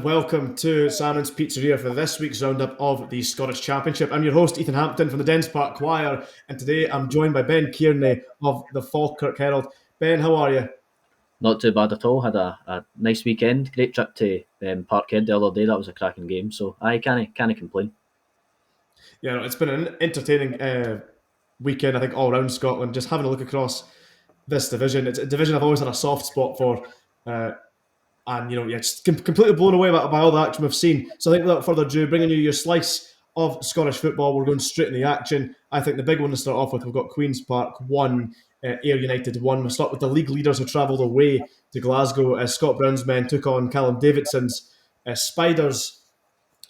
and welcome to Salmon's Pizzeria for this week's roundup of the Scottish Championship. I'm your host, Ethan Hampton from the Dens Park Choir, and today I'm joined by Ben Kearney of the Falkirk Herald. Ben, how are you? Not too bad at all. Had a nice weekend. Great trip to Parkhead the other day. That was a cracking game. So I can't complain. Yeah, no, it's been an entertaining weekend, I think, all around Scotland. Just having a look across this division. It's a division I've always had a soft spot for. And, just completely blown away by all the action we've seen. So I think without further ado, bringing you your slice of Scottish football, we're going straight in the action. I think the big one to start off with, we've got Queen's Park 1, Ayr United 1. We'll start with the league leaders who travelled away to Glasgow as Scott Brown's men took on Callum Davidson's Spiders.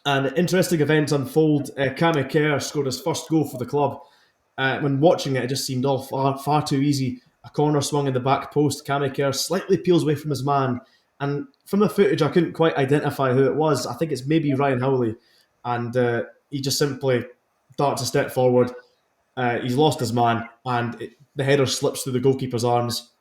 And interesting events unfold. Cammy Kerr scored his first goal for the club. When watching it, it just seemed all far too easy. A corner swung in the back post. Cammy Kerr slightly peels away from his man. And from the footage, I couldn't quite identify who it was. I think it's maybe Ryan Howley. And he just simply darts a step forward. He's lost his man. And the header slips through the goalkeeper's arms.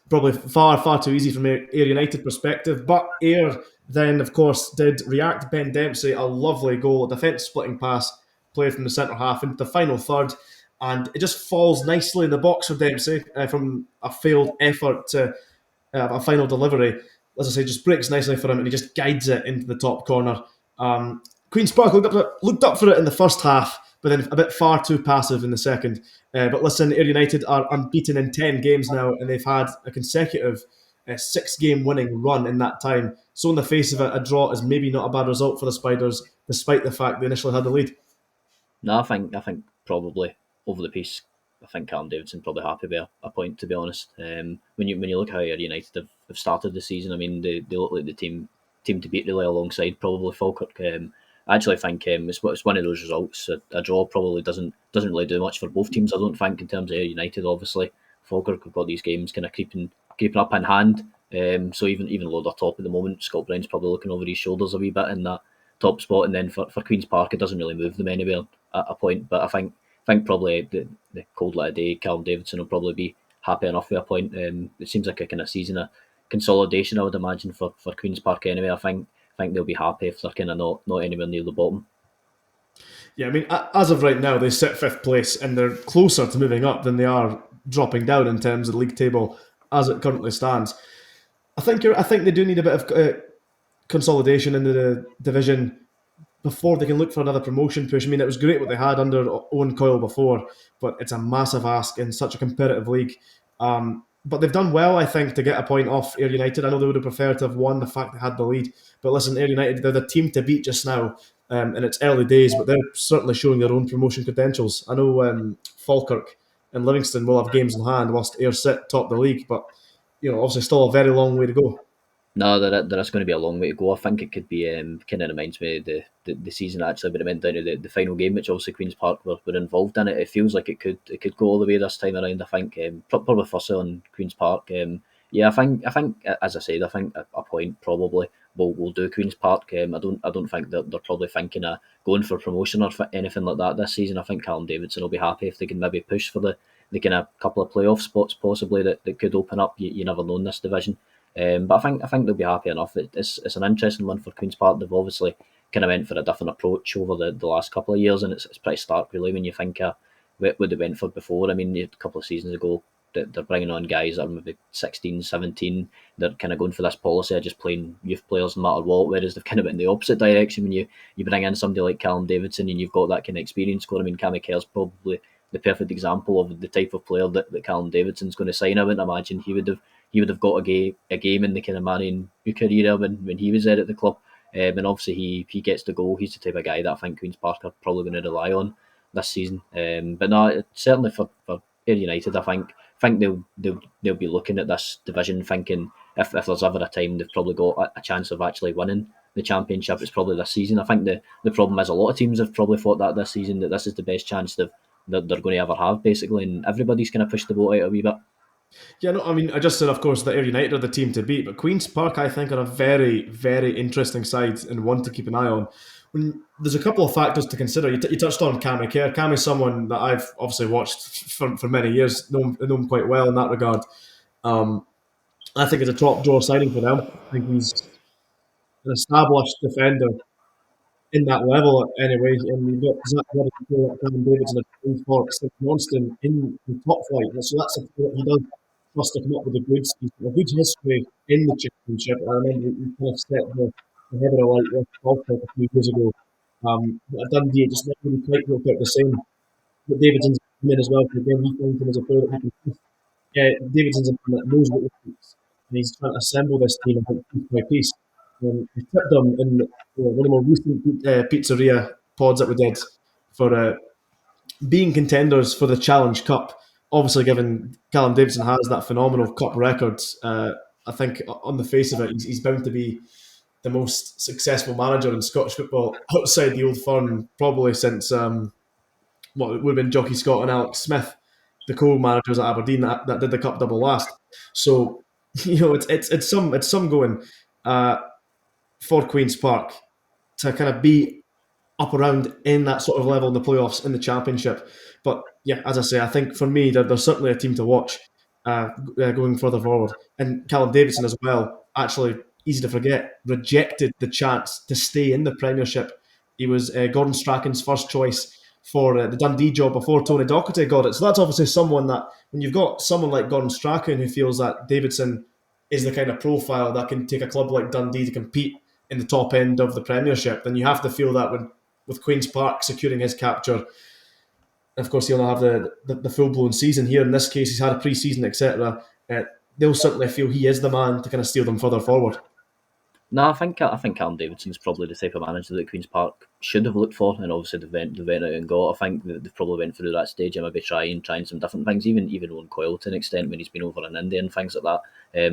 Probably far too easy from Ayr United perspective. But Ayr then, of course, did react. Ben Dempsey, a lovely goal, a defence-splitting pass played from the centre half into the final third. And it just falls nicely in the box for Dempsey from a failed effort to a final delivery. As I say, just breaks nicely for him and he just guides it into the top corner. Queen's Park looked up for it in the first half, but then a bit far too passive in the second. But listen, Ayr United are unbeaten in 10 games now, and they've had a consecutive 6-game winning run in that time. So in the face of it, a draw is maybe not a bad result for the Spiders, despite the fact they initially had the lead. No, I think probably over the piece. I think Callum Davidson probably happy with a point, to be honest. When you look how Ayr United have started the season, I mean they look like the team to beat really alongside probably Falkirk. I actually think it's one of those results. A draw probably doesn't really do much for both teams. I don't think in terms of Ayr United. Obviously, Falkirk have got these games kind of creeping up in hand. So even though they're top at the moment, Scott Brown's probably looking over his shoulders a wee bit in that top spot. And then for Queen's Park, it doesn't really move them anywhere at a point. But I think probably the cold light of day, Callum Davidson will probably be happy enough with a point. It seems like a kind of season of consolidation, I would imagine, for Queen's Park anyway. I think they'll be happy if they're kind of not anywhere near the bottom. Yeah, I mean, as of right now, they sit 5th place and they're closer to moving up than they are dropping down in terms of the league table as it currently stands. I think they do need a bit of consolidation in the division before they can look for another promotion push. I mean, it was great what they had under Owen Coyle before, but it's a massive ask in such a competitive league. But they've done well, I think, to get a point off Ayr United. I know they would have preferred to have won the fact they had the lead. But listen, Ayr United, they're the team to beat just now. And it's early days, but they're certainly showing their own promotion credentials. I know Falkirk and Livingston will have games in hand whilst Ayr sit top the league, but obviously still a very long way to go. No, there is going to be a long way to go. I think it could be kind of reminds me of the season actually when it went down to the final game, which obviously Queen's Park were involved in it. It feels like it could go all the way this time around. I think probably firstly on Queen's Park. I think as I said, I think a point probably will do Queen's Park. I don't think that they're probably thinking of going for promotion or anything like that this season. I think Callum Davidson will be happy if they can maybe push for the kind of couple of playoff spots possibly that could open up. You never know in this division. But I think they'll be happy enough. It's an interesting one for Queen's Park. They've obviously kind of went for a different approach over the last couple of years, and it's pretty stark really when you think what they went for before. I mean, a couple of seasons ago, they're bringing on guys that are maybe 16, 17. They're kind of going for this policy of just playing youth players no matter what, whereas they've kind of went in the opposite direction when you bring in somebody like Callum Davidson and you've got that kind of experience score. I mean, Cammy Kerr's probably the perfect example of the type of player that Callum Davidson's going to sign. I wouldn't imagine he would have got a game in the kind of Marion Bucher era when he was there at the club. And obviously he gets the goal. He's the type of guy that I think Queen's Park are probably going to rely on this season. But no, certainly for Ayr United, I think they'll be looking at this division thinking if there's ever a time they've probably got a chance of actually winning the championship, it's probably this season. I think the problem is a lot of teams have probably thought that this season that this is the best chance that they're going to ever have, basically, and everybody's kind of pushed the boat out a wee bit. Yeah, no, I mean, I just said, of course, that Ayr United are the team to beat, but Queen's Park, I think, are a very, very interesting side and one to keep an eye on. There's a couple of factors to consider. You touched on Cammy Kerr. Cammy's someone that I've obviously watched for many years, know him quite well in that regard. I think it's a top drawer signing for them. I think he's an established defender in that level anyway. And you've got Zach Livingston, Kevin Davidson, and Falkirk St Johnston in the top flight. So that's a player that he does trust to come up with a good history in the championship. I remember he kind of set the header alight with Falkirk a few years ago. But at Dundee, it just never really quite worked out the same. But Davidson's come in as well, because again, he finds him as a player that he can trust. Yeah, Davidson's a man that knows what he thinks, and he's trying to assemble this team, I think, piece by piece. We tipped them in one of the more recent pizzeria pods that we did for being contenders for the Challenge Cup. Obviously, given Callum Davidson has that phenomenal cup record, I think on the face of it, he's bound to be the most successful manager in Scottish football outside the Old Firm, probably since it would have been Jockey Scott and Alex Smith, the co-managers at Aberdeen that did the cup double last. So it's some going for Queen's Park to kind of be up around in that sort of level in the playoffs in the championship. But yeah, as I say, I think for me, there's certainly a team to watch going further forward. And Callum Davidson as well, actually, easy to forget, rejected the chance to stay in the Premiership. He was Gordon Strachan's first choice for the Dundee job before Tony Docherty got it. So that's obviously someone that, when you've got someone like Gordon Strachan who feels that Davidson is the kind of profile that can take a club like Dundee to compete in the top end of the Premiership, then you have to feel that with Queen's Park securing his capture. Of course, he'll have the full-blown season here. In this case, he's had a pre-season, etc. They'll certainly feel he is the man to kind of steer them further forward. No, I think Callum Davidson's probably the type of manager that Queen's Park should have looked for, and obviously they've went out and got. I think they've probably went through that stage and maybe trying some different things, even Owen Coyle to an extent when he's been over in India and things like that.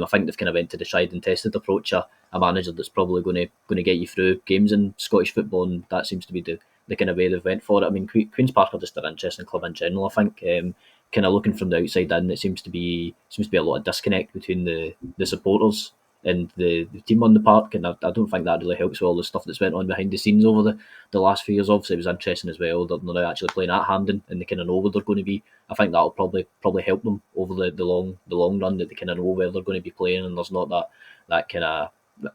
I think they've kind of went to the tried and tested approach, a manager that's probably going to get you through games in Scottish football, and that seems to be the kind of way they've went for it. I mean, Queen's Park are just an interesting club in general. I think kind of looking from the outside in, it seems to be a lot of disconnect between the supporters and the team on the park, and I don't think that really helps with all the stuff that's went on behind the scenes over the last few years. Obviously, it was interesting as well that they're now actually playing at Hampden, and they kind of know where they're going to be. I think that'll probably help them over the long run, that they kind of know where they're going to be playing, and there's not that kind of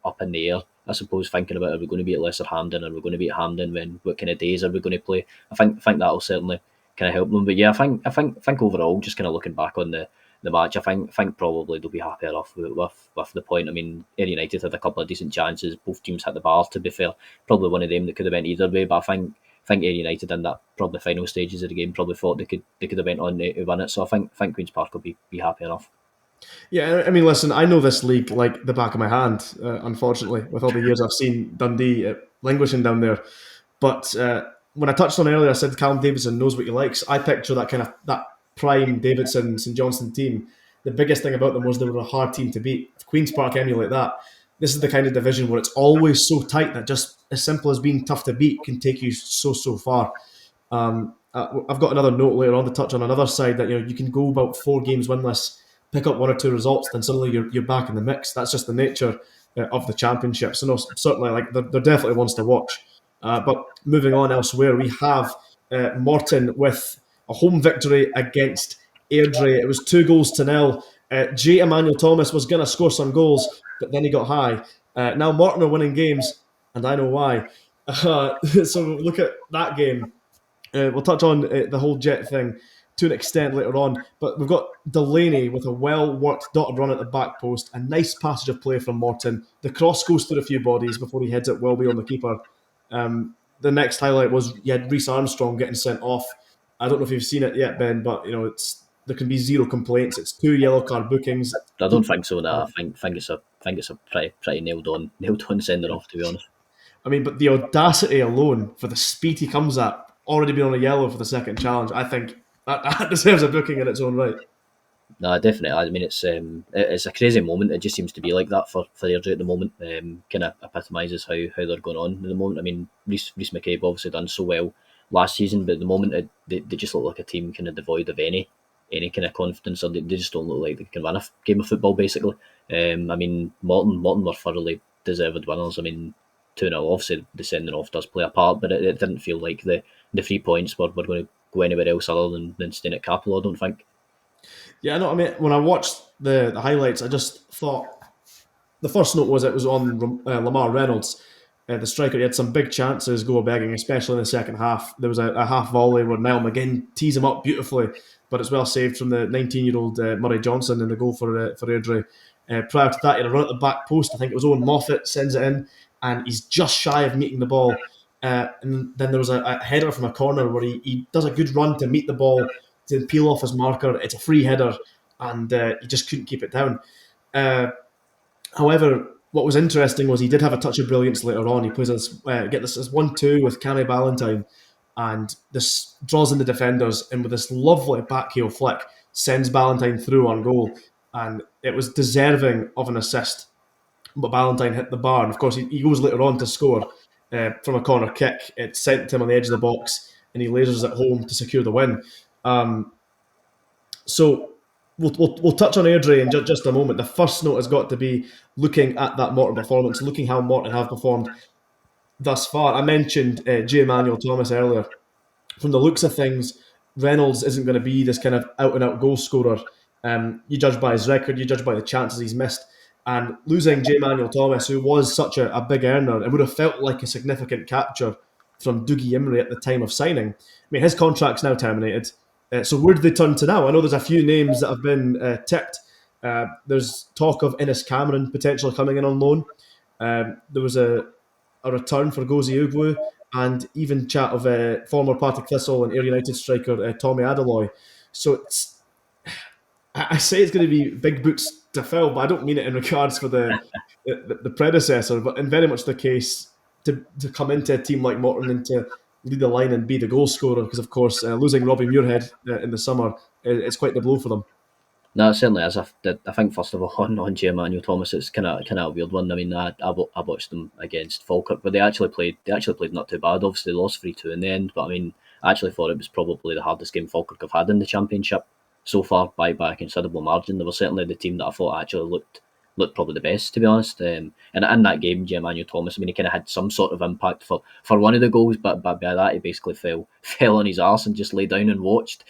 up in the air, I suppose, thinking about, are we going to be at Lesser Hampden, are we going to be at Hampden, when what kind of days are we going to play? I think that'll certainly kind of help them. But yeah, I think overall, just kind of looking back on the match, I think probably they'll be happier off with the point. I mean, Ayr United had a couple of decent chances. Both teams hit the bar, to be fair. Probably one of them that could have went either way, but I think Ayr United in that probably final stages of the game probably thought they could have went on to win it. So I think Queen's Park will be happy enough. Yeah, I mean, listen, I know this league like the back of my hand, unfortunately, with all the years I've seen Dundee languishing down there. But when I touched on earlier, I said Callum Davidson knows what he likes. I picture that prime Davidson St Johnston team. The biggest thing about them was they were a hard team to beat. If Queen's Park emulate that, this is the kind of division where it's always so tight that just as simple as being tough to beat can take you so far. I've got another note later on to touch on another side that you can go about 4 games winless, pick up 1 or 2 results, then suddenly you're back in the mix. That's just the nature of the championship. So no, certainly, like they're definitely ones to watch. But moving on elsewhere, we have Morton with a home victory against Airdrie. It was 2-0. J. Emmanuel Thomas was going to score some goals, but then he got high. Now Morton are winning games, and I know why. So look at that game. We'll touch on the whole Jet thing to an extent later on, but we've got Delaney with a well-worked dotted run at the back post, a nice passage of play from Morton. The cross goes through a few bodies before he heads it well beyond the keeper. The next highlight was you had Reece Armstrong getting sent off. I don't know if you've seen it yet, Ben, but there can be 0 complaints. It's 2 yellow card bookings. I don't think so. No, I think it's a pretty nailed on sending off, to be honest. I mean, but the audacity alone for the speed he comes at, already being on a yellow for the second challenge, I think that deserves a booking in its own right. No, definitely. I mean, it's a crazy moment. It just seems to be like that for Airdrie at the moment. Kind of epitomises how they're going on at the moment. I mean, Rhys McCabe obviously done so well last season, but at the moment they just look like a team kind of devoid of any kind of confidence, or they just don't look like they can win a game of football, basically. I mean, Morton were thoroughly deserved winners. I mean, 2-0, obviously the sending off does play a part, but it didn't feel like the 3 points were going to go anywhere else other than staying at Capello, I don't think. Yeah, I know. I mean, when I watched the highlights, I just thought the first note was it was on Lamar Reynolds, the striker. He had some big chances go begging, especially in the second half. There was a half volley where Niall McGinn tees him up beautifully, but it's well saved from the 19-year-old Murray Johnson in the goal for Airdrie. Prior to that, he had a run at the back post. I think it was Owen Moffat sends it in, and he's just shy of meeting the ball. And then there was a header from a corner where he does a good run to meet the ball, to peel off his marker. It's a free header, and he just couldn't keep it down. However, what was interesting was he did have a touch of brilliance later on. He plays this 1-2 with Cammy Ballantyne, and this draws in the defenders, and with this lovely backheel flick, sends Ballantyne through on goal, and it was deserving of an assist. But Ballantyne hit the bar, and of course he goes later on to score from a corner kick. It's sent to him on the edge of the box, and he lasers it home to secure the win. So we'll touch on Airdrie in just a moment. The first note has got to be looking at that Morton performance, looking how Morton have performed thus far. I mentioned J. Emmanuel Thomas earlier. From the looks of things, Reynolds isn't going to be this kind of out-and-out goal scorer. You judge by his record, you judge by the chances he's missed. And losing J. Emmanuel Thomas, who was such a big earner, it would have felt like a significant capture from Dougie Imrie at the time of signing. I mean, his contract's now terminated. So where do they turn to now? I know there's a few names that have been tipped. There's talk of Innes Cameron potentially coming in on loan. There was a return for Gozi Ugwu, and even chat of former Partick Thistle and Ayr United striker Tommy Adeloy. So I say it's going to be big boots to fill, but I don't mean it in regards for the predecessor, but in very much the case to come into a team like Morton and to lead the line and be the goal scorer, because of course losing Robbie Muirhead in the summer, it's quite the blow for them. No, it certainly is. I think first of all on J. Emmanuel Thomas, it's kind of a weird one. I mean, I watched them against Falkirk, but they actually played not too bad. Obviously, they lost 3-2 in the end, but I mean, I actually thought it was probably the hardest game Falkirk have had in the championship so far by a considerable margin. They were certainly the team that I thought actually looked probably the best, to be honest. And in that game, J. Emmanuel Thomas, I mean, he kind of had some sort of impact for one of the goals, but by that he basically fell on his arse and just lay down and watched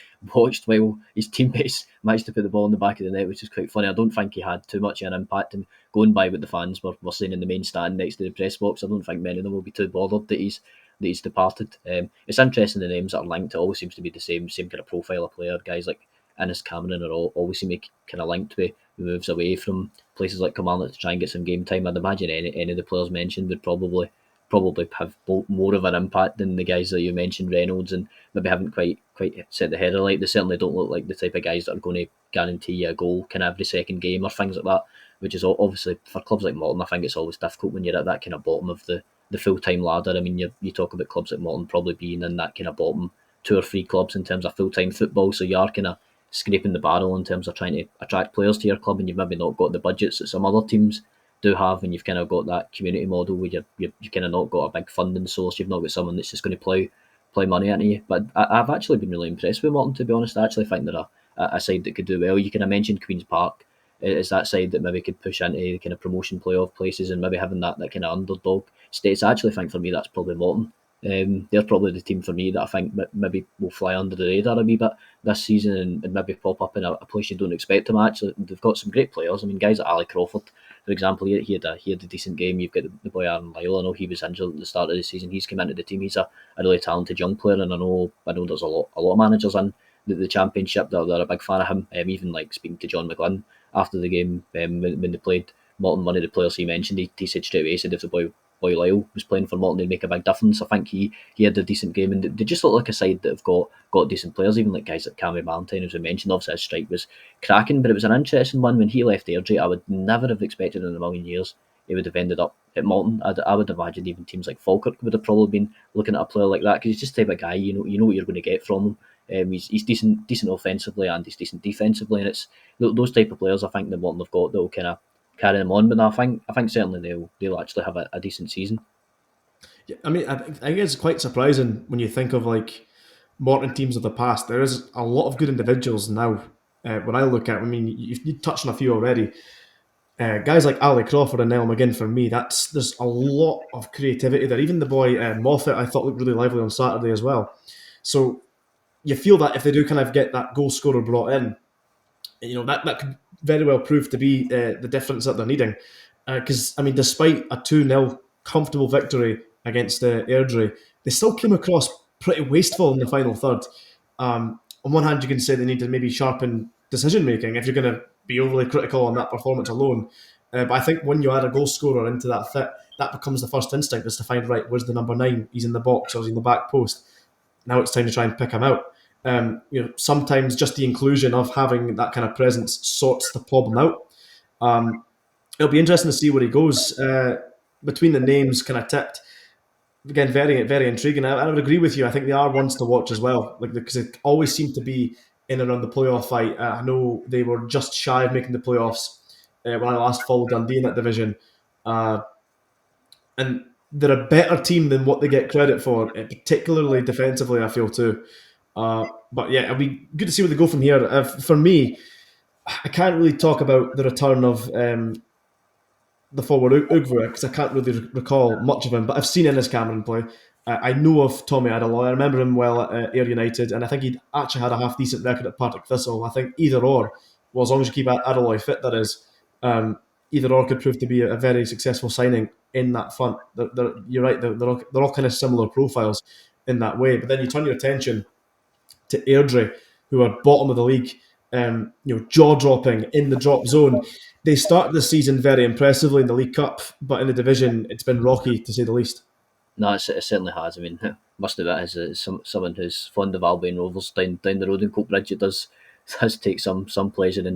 while his teammates managed to put the ball in the back of the net, which is quite funny. I don't think he had too much of an impact, and going by what the fans were saying in the main stand next to the press box, I don't think many of them will be too bothered that he's departed. It's interesting, the names that are linked. It always seems to be the same kind of profile of player. Guys like Innes Cameron are always seem to be kind of linked with moves away from places like Kilmarnock to try and get some game time. I'd imagine any of the players mentioned would probably have more of an impact than the guys that you mentioned, Reynolds, and maybe haven't quite set the header light. They certainly don't look like the type of guys that are going to guarantee you a goal kind of every second game or things like that, which is obviously for clubs like Morton. I think it's always difficult when you're at that kind of bottom of the full-time ladder. I mean, you talk about clubs like Morton probably being in that kind of bottom 2 or 3 clubs in terms of full-time football, so you are kind of scraping the barrel in terms of trying to attract players to your club, and you've maybe not got the budgets that some other teams do have, and you've kind of got that community model where you've kind of not got a big funding source. You've not got someone that's just going to plough money into you. But I've actually been really impressed with Morton, to be honest. I actually think they're a side that could do well. You kind of mentioned Queen's Park is that side that maybe could push into the kind of promotion playoff places and maybe having that kind of underdog status. I actually think for me that's probably Morton. They're probably the team for me that I think maybe will fly under the radar a wee bit this season and maybe pop up in a place you don't expect them. Actually, they've got some great players. I mean, guys like Ali Crawford, for example, he had a decent game. You've got the boy Aaron Lyle. I know he was injured at the start of the season. He's come into the team. He's a really talented young player, and I know there's a lot of managers in the championship that are a big fan of him. Even like speaking to John McGlynn after the game when they played Morton, one of the players he mentioned, he said straight away, he said if the boy Lyle was playing for Morton, they'd make a big difference. I think he had a decent game, and they just look like a side that have got decent players, even like guys like Cammy Ballantyne, as we mentioned. Obviously his strike was cracking, but it was an interesting one. When he left Airdrie, I would never have expected in a million years he would have ended up at Morton. I would imagine even teams like Falkirk would have probably been looking at a player like that, because he's just the type of guy, you know what you're going to get from him. He's decent offensively, and he's decent defensively, and it's those type of players I think that Morton have got that will kind of carry them on. But I think certainly they'll actually have a decent season. Yeah, I mean, I think it's quite surprising when you think of like Morton teams of the past. There is a lot of good individuals now. When I look at, I mean, you touched on a few already. Guys like Ali Crawford and Niall McGinn, for me, there's a lot of creativity there. Even the boy Moffat, I thought looked really lively on Saturday as well. So you feel that if they do kind of get that goal scorer brought in, that could very well prove to be the difference that they're needing. Because, I mean, despite a 2-0 comfortable victory against Airdrie, they still came across pretty wasteful in the final third. On one hand, you can say they need to maybe sharpen decision making if you're going to be overly critical on that performance alone. But I think when you add a goal scorer into that fit, that becomes the first instinct, is to find, right, where's the number 9? He's in the box or he's in the back post. Now it's time to try and pick him out. Sometimes just the inclusion of having that kind of presence sorts the problem out. It'll be interesting to see where he goes. Between the names kind of tipped, again, very, very intriguing. I would agree with you. I think they are ones to watch as well, because they always seem to be in and around the playoff fight. I know they were just shy of making the playoffs when I last followed Dundee in that division, and they're a better team than what they get credit for, particularly defensively, I feel too. But yeah, it'll be good to see where they go from here. For me, I can't really talk about the return of the forward Ugvura, because I can't really recall much of him, but I've seen Ennis Cameron play. I know of Tommy Adeloy. I remember him well at Ayr United, and I think he'd actually had a half decent record at Partick Thistle. I think either or, well, as long as you keep Adeloy fit, that is, either or could prove to be a very successful signing in that front. You're right, they're all kind of similar profiles in that way. But then you turn your attention to Airdrie, who are bottom of the league, jaw-dropping in the drop zone. They started the season very impressively in the League Cup, but in the division, it's been rocky, to say the least. No, it certainly has. I mean, must admit, as someone who's fond of Albion Rovers down the road in Coatbridge, it does take some pleasure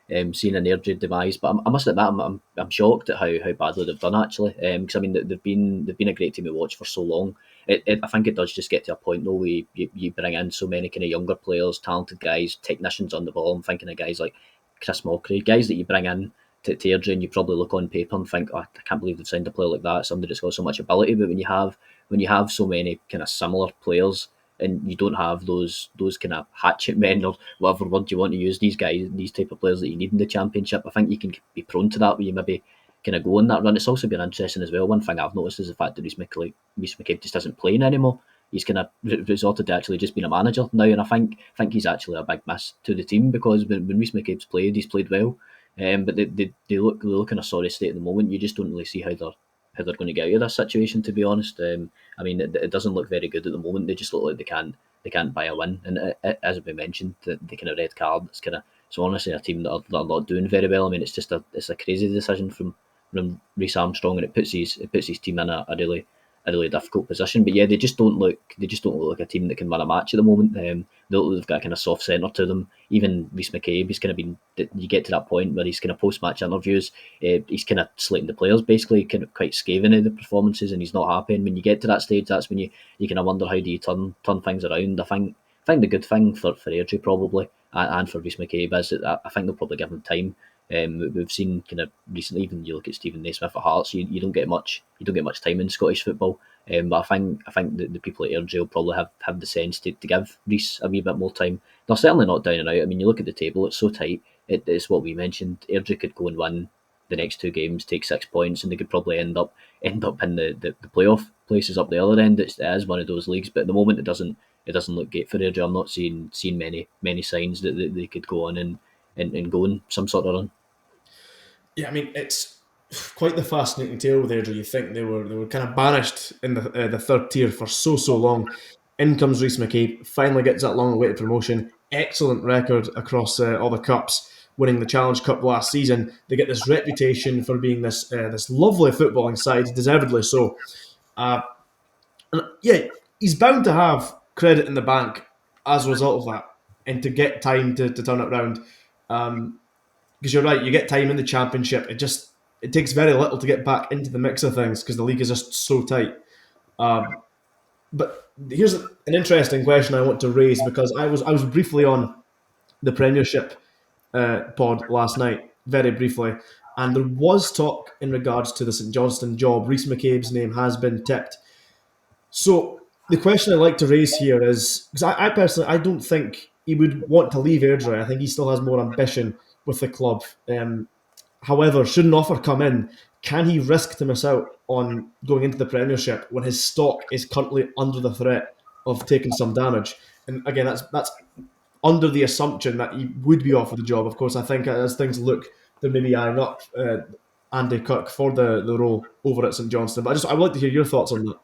in seeing an Airdrie demise. But I must admit, I'm shocked at how badly they've done, actually. Because I mean, they've been a great team to watch for so long. I think it does just get to a point though where you bring in so many kind of younger players, talented guys, technicians on the ball. I'm thinking of guys like Chris Mulcray, guys that you bring in to Airdrie, and you probably look on paper and think, oh, I can't believe they've signed a player like that, somebody that's got so much ability. But when you have so many kind of similar players, and you don't have those kind of hatchet men, or whatever word you want to use, these type of players that you need in the Championship, I think you can be prone to that, where you maybe kind of go on that run. It's also been interesting as well. One thing I've noticed is the fact that Rhys McCabe just isn't playing anymore. He's kind of resorted to actually just being a manager now, and I think he's actually a big miss to the team, because when Rhys McCabe's played, he's played well. But they look in a sorry state at the moment. You just don't really see how they're going to get out of this situation, to be honest. I mean, it doesn't look very good at the moment. They just look like they can't buy a win. And as we mentioned, the kind of red card, it's honestly a team that are not doing very well. I mean, it's a crazy decision from Rhys Armstrong, and it puts his team in a really difficult position. But yeah, they just don't look like a team that can win a match at the moment. They've got a kind of soft centre to them. Even Rhys McCabe, he's kind of been. You get to that point where he's kind of post-match interviews, he's kind of slating the players, basically, kind of quite scathing of the performances, and he's not happy. And when you get to that stage, that's when you kind of wonder, how do you turn things around. I think the good thing for Airdrie probably, and for Rhys McCabe, is that I think they'll probably give him time. We've seen kind of recently, even you look at Stephen Naismith at Hearts, you don't get much time in Scottish football. But I think the people at Airdrie will probably have the sense to give Rhys a wee bit more time. They're certainly not down and out. I mean, you look at the table; it's so tight. It's what we mentioned. Airdrie could go and win the next 2 games, take 6 points, and they could probably end up in the playoff places up the other end. It is one of those leagues, but at the moment it doesn't look great for Airdrie. I'm not seeing many signs that they could go on and go in some sort of run. Yeah, I mean, it's quite the fascinating tale with Airdrie. You think they were kind of banished in the third tier for so long. In comes Rhys McCabe, finally gets that long-awaited promotion. Excellent record across all the cups, winning the Challenge Cup last season. They get this reputation for being this lovely footballing side, deservedly so. And yeah, he's bound to have credit in the bank as a result of that, and to get time to turn it around. Because you're right, you get time in the Championship. It takes very little to get back into the mix of things, because the league is just so tight. But here's an interesting question I want to raise, because I was briefly on the Premiership pod last night, very briefly, and there was talk in regards to the St Johnstone job. Rhys McCabe's name has been tipped. So the question I'd like to raise here is, because I personally, I don't think he would want to leave Airdrie. I think he still has more ambition with the club. However, should an offer come in, can he risk to miss out on going into the Premiership when his stock is currently under the threat of taking some damage? And again, that's under the assumption that he would be offered the job. Of course, I think as things look, they're maybe eyeing up Andy Kirk for the role over at St Johnstone. But I would like to hear your thoughts on that.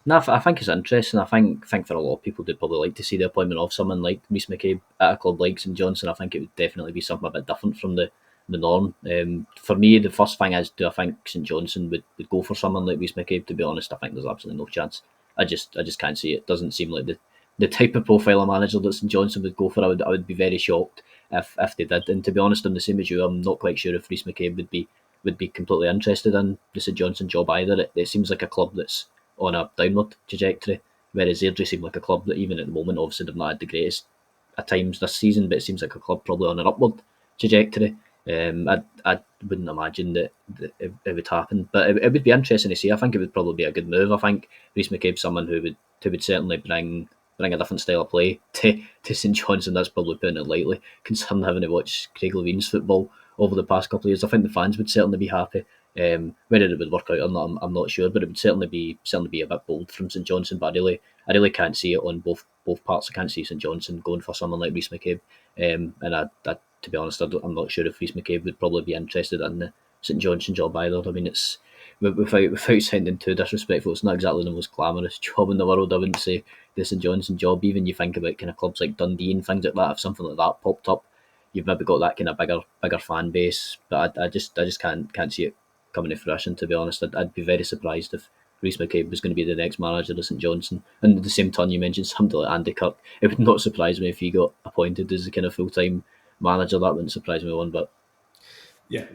No, I think it's interesting. I think for a lot of people, they'd probably like to see the appointment of someone like Rhys McCabe at a club like St Johnstone. I think it would definitely be something a bit different from the norm. For me, the first thing is, do I think St Johnstone would go for someone like Rhys McCabe? To be honest, I think there's absolutely no chance. I just can't see it. It doesn't seem like the type of profile of manager that St Johnstone would go for. I would be very shocked if they did. And to be honest, I'm the same as you. I'm not quite sure if Rhys McCabe would be completely interested in the St Johnstone job either. It seems like a club that's on a downward trajectory, whereas Airdrie seem like a club that even at the moment, obviously they've not had the greatest at times this season, but it seems like a club probably on an upward trajectory. I wouldn't imagine that it would happen, but it would be interesting to see. I think it would probably be a good move. I think Rhys McCabe's someone who would certainly bring a different style of play to St Johnstone. That's probably putting it lightly, considering having to watch Craig Levine's football over the past couple of years. I think the fans would certainly be happy. Whether it would work out or not, I'm not sure, but it would certainly be a bit bold from St Johnstone. But I really can't see it on both parts. I can't see St Johnstone going for someone like Rhys McCabe, and to be honest, I'm not sure if Rhys McCabe would probably be interested in the St Johnstone job either. I mean, it's without sounding too disrespectful, it's not exactly the most glamorous job in the world. I wouldn't say the St Johnstone job. Even you think about kind of clubs like Dundee and things like that. If something like that popped up, you've maybe got that kind of bigger fan base. But I just can't see it coming to fruition. To be honest, I'd be very surprised if Rhys McCabe was going to be the next manager of St Johnstone. And at the same time, you mentioned somebody like Andy Kirk. It would not surprise me if he got appointed as a kind of full time manager. That wouldn't surprise me one bit. Yeah,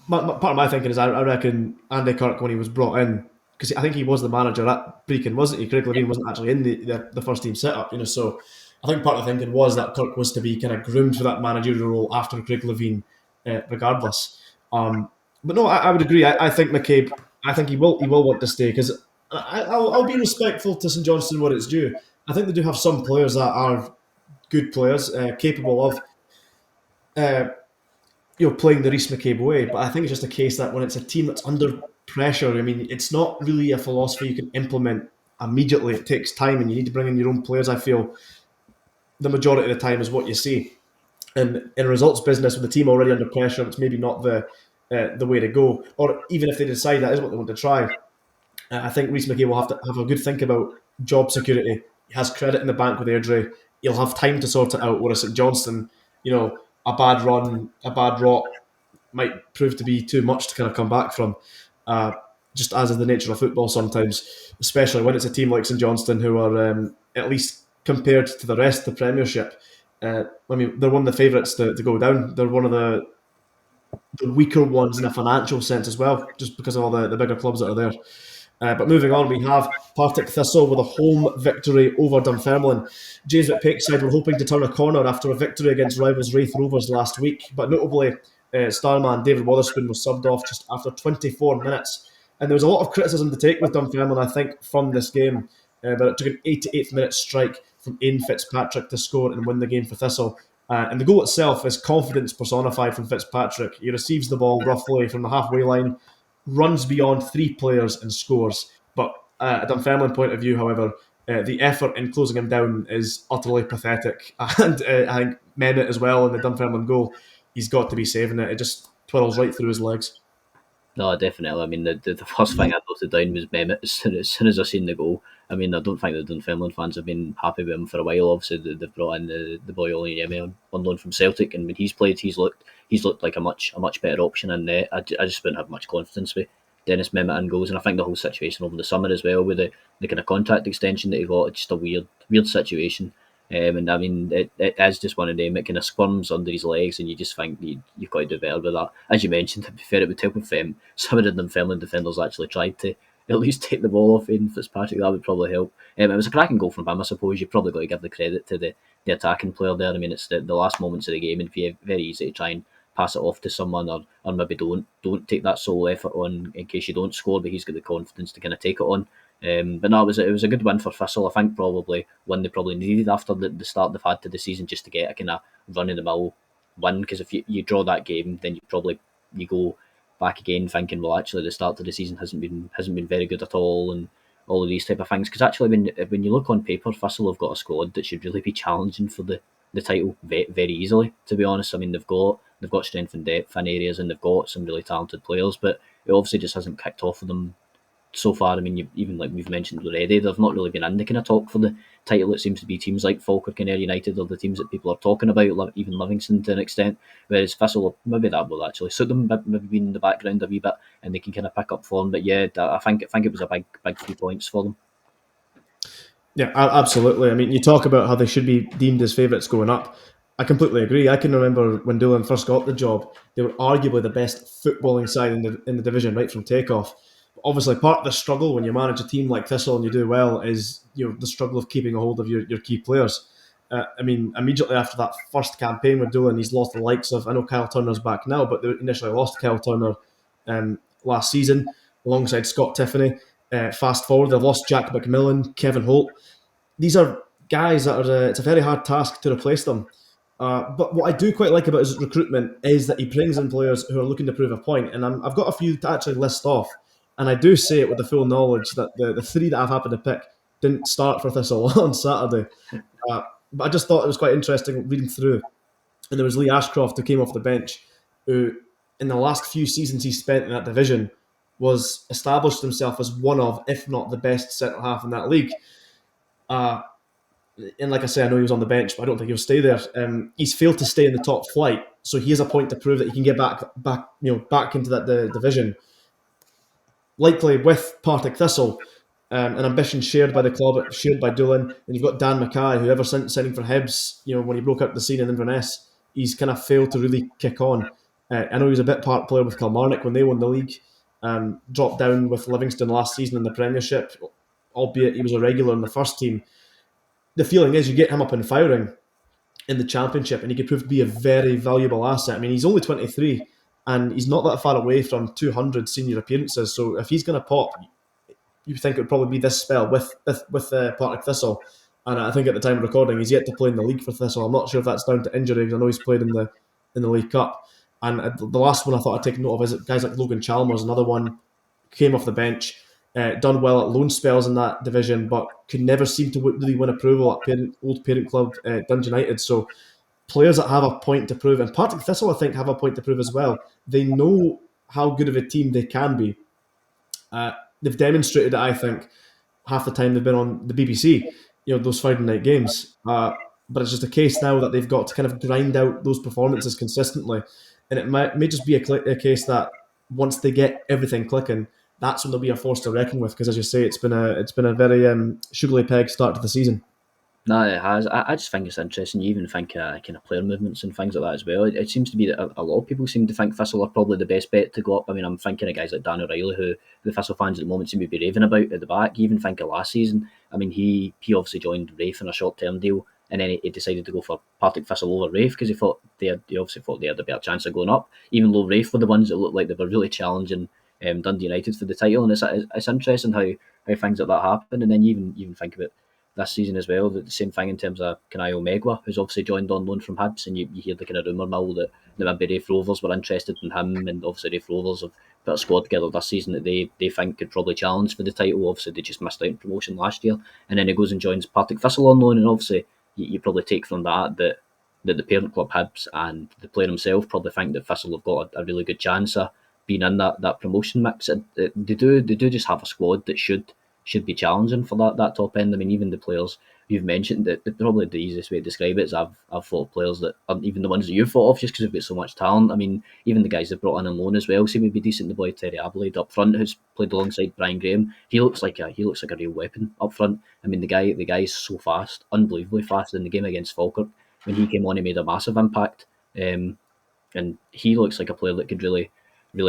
part of my thinking is I reckon Andy Kirk, when he was brought in, because I think he was the manager at Brecon, wasn't he? Craig Levine wasn't actually in the first team setup, so I think part of the thinking was that Kirk was to be kind of groomed for that managerial role after Craig Levine, regardless. But no, I would agree. I think McCabe, I think he will want to stay, because I'll be respectful to St Johnstone where it's due. I think they do have some players that are good players, capable of uh, playing the Rhys McCabe way. But I think it's just a case that when it's a team that's under pressure, I mean, it's not really a philosophy you can implement immediately. It takes time, and you need to bring in your own players. I feel the majority of the time is what you see. And in a results business, with the team already under pressure, it's maybe not the way to go. Or even if they decide that is what they want to try, I think Rhys McCabe will have to have a good think about job security. He has credit in the bank with Airdrie. He'll have time to sort it out. Whereas at Johnston, a bad run, a bad rot might prove to be too much to kind of come back from. Uh, just as is the nature of football sometimes, especially when it's a team like St Johnstone, who are at least compared to the rest of the Premiership. I mean, they're one of the favourites to go down. They're one of the weaker ones in a financial sense as well, just because of all the bigger clubs that are there. But moving on, we have Partick Thistle with a home victory over Dunfermline. James McPake's side were hoping to turn a corner after a victory against rivals Wraith Rovers last week, but notably, starman David Wotherspoon was subbed off just after 24 minutes. And there was a lot of criticism to take with Dunfermline, I think, from this game, but it took an 88th minute strike from Ian Fitzpatrick to score and win the game for Thistle. And the goal itself is confidence personified from Fitzpatrick. He receives the ball roughly from the halfway line, runs beyond three players and scores. But at a Dunfermline point of view, however, the effort in closing him down is utterly pathetic. And I think Mehmet as well in the Dunfermline goal, he's got to be saving it. It just twirls right through his legs. No, definitely. I mean, the first thing I noted down was Mehmet as soon as I seen the goal. I mean, I don't think the Dunfermline fans have been happy with him for a while. Obviously, they've brought in the boy Oluniemi on loan from Celtic, and when he's played, he's looked like a much better option. And I just wouldn't have much confidence with Dennis Mehmet in goals. And I think the whole situation over the summer as well, with the kind of contract extension that he got, it's just a weird situation. And I mean, it is just one of them. It kind of squirms under his legs, and you just think you've got to do better with that. As you mentioned, to be fair, it would help if some of the Dunfermline defenders actually tried to at least take the ball off Ian Fitzpatrick. That would probably help. It was a cracking goal from him, I suppose. You've probably got to give the credit to the attacking player there. I mean, it's the last moments of the game, and it'd be very easy to try and pass it off to someone, or maybe don't take that sole effort on in case you don't score, but he's got the confidence to kind of take it on. But no, it was a good win for Thistle. I think probably one they probably needed after the start they've had to the season, just to get a kind of run in the mill win. Because if you draw that game, then you go back again thinking, well, actually the start of the season hasn't been very good at all, and all of these type of things. Because actually, when you look on paper, Thistle have got a squad that should really be challenging for the the title very easily. To be honest, I mean they've got strength and depth in areas, and they've got some really talented players, but it obviously just hasn't kicked off for them so far. I mean, even like we've mentioned already, they've not really been in the kind of talk for the title. It seems to be teams like Falkirk and United are the teams that people are talking about, even Livingston to an extent. Whereas Thistle, maybe that will actually suit them, maybe being in the background a wee bit, and they can kind of pick up form. But yeah, I think it was a big 3 points for them. Yeah, absolutely. I mean, you talk about how they should be deemed as favourites going up. I completely agree. I can remember when Doolan first got the job, they were arguably the best footballing side in the division right from takeoff. But obviously, part of the struggle when you manage a team like Thistle and you do well is the struggle of keeping a hold of your key players. I mean, immediately after that first campaign with Doolan, he's lost the likes of, I know Kyle Turner's back now, but they initially lost Kyle Turner last season alongside Scott Tiffany. Fast forward, they've lost Jack McMillan, Kevin Holt. These are guys that are, it's a very hard task to replace them. But what I do quite like about his recruitment is that he brings in players who are looking to prove a point. And I've got a few to actually list off. And I do say it with the full knowledge that the three that I've happened to pick didn't start for Thistle on Saturday. But I just thought it was quite interesting reading through. And there was Lee Ashcroft who came off the bench, who in the last few seasons he spent in that division was established himself as one of, if not the best centre half in that league. And like I say, I know he was on the bench, but I don't think he'll stay there. He's failed to stay in the top flight, so he has a point to prove that he can get back into that division. Likely with Partick Thistle, an ambition shared by the club, shared by Doolan, and you've got Dan Mackay, who ever since signing for Hibs, when he broke out the scene in Inverness, he's kind of failed to really kick on. I know he was a bit part player with Kilmarnock when they won the league. Dropped down with Livingston last season in the Premiership, albeit he was a regular in the first team. The feeling is you get him up and firing in the Championship and he could prove to be a very valuable asset. I mean, he's only 23 and he's not that far away from 200 senior appearances. So if he's going to pop, you think it would probably be this spell with Partick Thistle. And I think at the time of recording, he's yet to play in the league for Thistle. I'm not sure if that's down to injury because I know he's played in the League Cup. And the last one I thought I'd take note of is guys like Logan Chalmers, another one, came off the bench. Done well at loan spells in that division, but could never seem to really win approval at old parent club Dundee United. So players that have a point to prove, and Partick Thistle I think have a point to prove as well. They know how good of a team they can be. They've demonstrated it, I think, half the time they've been on the BBC, those Friday night games. But it's just a case now that they've got to kind of grind out those performances consistently. And it may just be a case that once they get everything clicking, that's when they'll be a force to reckon with. Because as you say, it's been a very sugary peg start to the season. No, it has. I just think it's interesting. You even think kind of player movements and things like that as well. It seems to be that a lot of people seem to think Thistle are probably the best bet to go up. I mean, I'm thinking of guys like Dan O'Reilly, who the Thistle fans at the moment seem to be raving about at the back. You even think of last season. I mean, he obviously joined Rafe on a short-term deal, and then he decided to go for Partick Thistle over Rafe because he obviously thought they had a better chance of going up, even though Rafe were the ones that looked like they were really challenging Dundee United for the title. And it's interesting how things like that happen. And then you even think of it this season as well, the same thing in terms of Kanayo Megwa, who's obviously joined on loan from Hibs, and you hear the kind of rumour mill that maybe Rafe Rovers were interested in him, and obviously Rafe Rovers have put a squad together this season that they think could probably challenge for the title. Obviously they just missed out in promotion last year, and then he goes and joins Partick Thistle on loan, and obviously you probably take from that the parent club Hibs and the player himself probably think that Thistle have got a really good chance of being in that promotion mix. They do just have a squad that should be challenging for that top end. I mean, even the players you've mentioned, that probably the easiest way to describe it is I've thought of players that aren't even the ones that you've thought of just because they've got so much talent. I mean, even the guys they've brought in on loan as well seem to be decent. The boy Terry Ablade up front, who's played alongside Brian Graham, he looks like a real weapon up front. I mean, the guy is so fast, unbelievably fast. In the game against Falkirk, when he came on, he made a massive impact, and he looks like a player that could really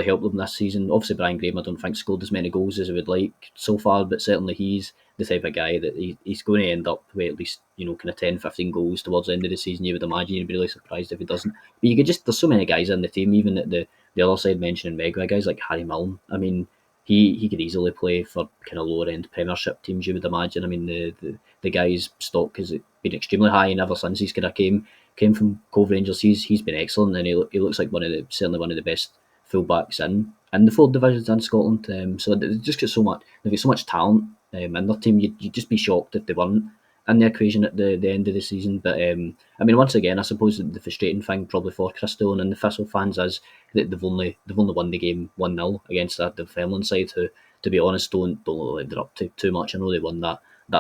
help them this season. Obviously, Brian Graham, I don't think scored as many goals as he would like so far, but certainly he's the type of guy that he's going to end up with at least, kind of 10, 15 goals towards the end of the season. You would imagine. You'd be really surprised if he doesn't. But there's so many guys in the team, even at the other side mentioning Megway, guys like Harry Milne. I mean, he could easily play for kind of lower end Premiership teams, you would imagine. I mean, the guy's stock has been extremely high, and ever since he's kind of came from Cove Rangers, he's been excellent, and he looks like certainly one of the best fullbacks in the 4 divisions in Scotland. So they just get so much. They've got so much talent in their team. You'd just be shocked if they weren't in the equation at the end of the season. But I mean, once again, I suppose the frustrating thing probably for Crystal and the Thistle fans is that they've only won the game 1-0 against the Dunfermline side, who, to be honest, don't look like they're up to too much. I know they won that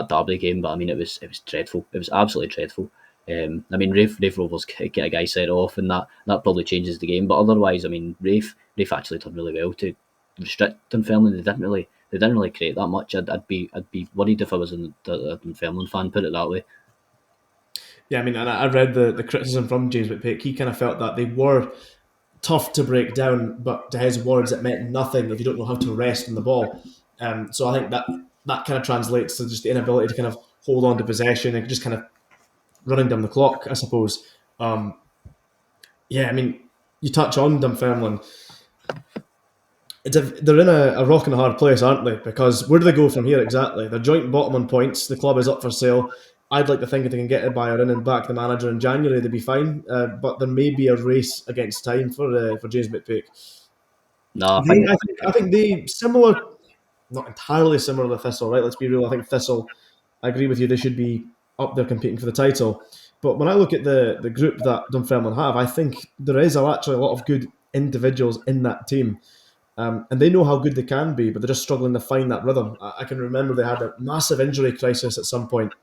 derby game, but I mean, it was dreadful. It was absolutely dreadful. I mean, Rafe Rovers get a guy set off, and that probably changes the game. But otherwise, I mean, Rafe actually done really well to restrict Dunfermline. They didn't really create that much. I'd be worried if I was a Dunfermline fan. Put it that way. Yeah, I mean, and I read the criticism from James McPake. He kind of felt that they were tough to break down, but to his words, it meant nothing if you don't know how to rest on the ball. So I think that kind of translates to just the inability to kind of hold on to possession and just kind of running down the clock, I suppose. Yeah, I mean, you touch on Dunfermline. They're in a rock and a hard place, aren't they? Because where do they go from here exactly? They're joint bottom on points. The club is up for sale. I'd like to think if they can get a buyer in and back the manager in January, they'd be fine. But there may be a race against time for James McPake. No, I think I think they similar, not entirely similar to Thistle, right? Let's be real. I think Thistle, I agree with you. They should be up there competing for the title. But when I look at the group that Dunfermline have, I think there is actually a lot of good individuals in that team. And they know how good they can be, but they're just struggling to find that rhythm. I can remember they had a massive injury crisis at some point,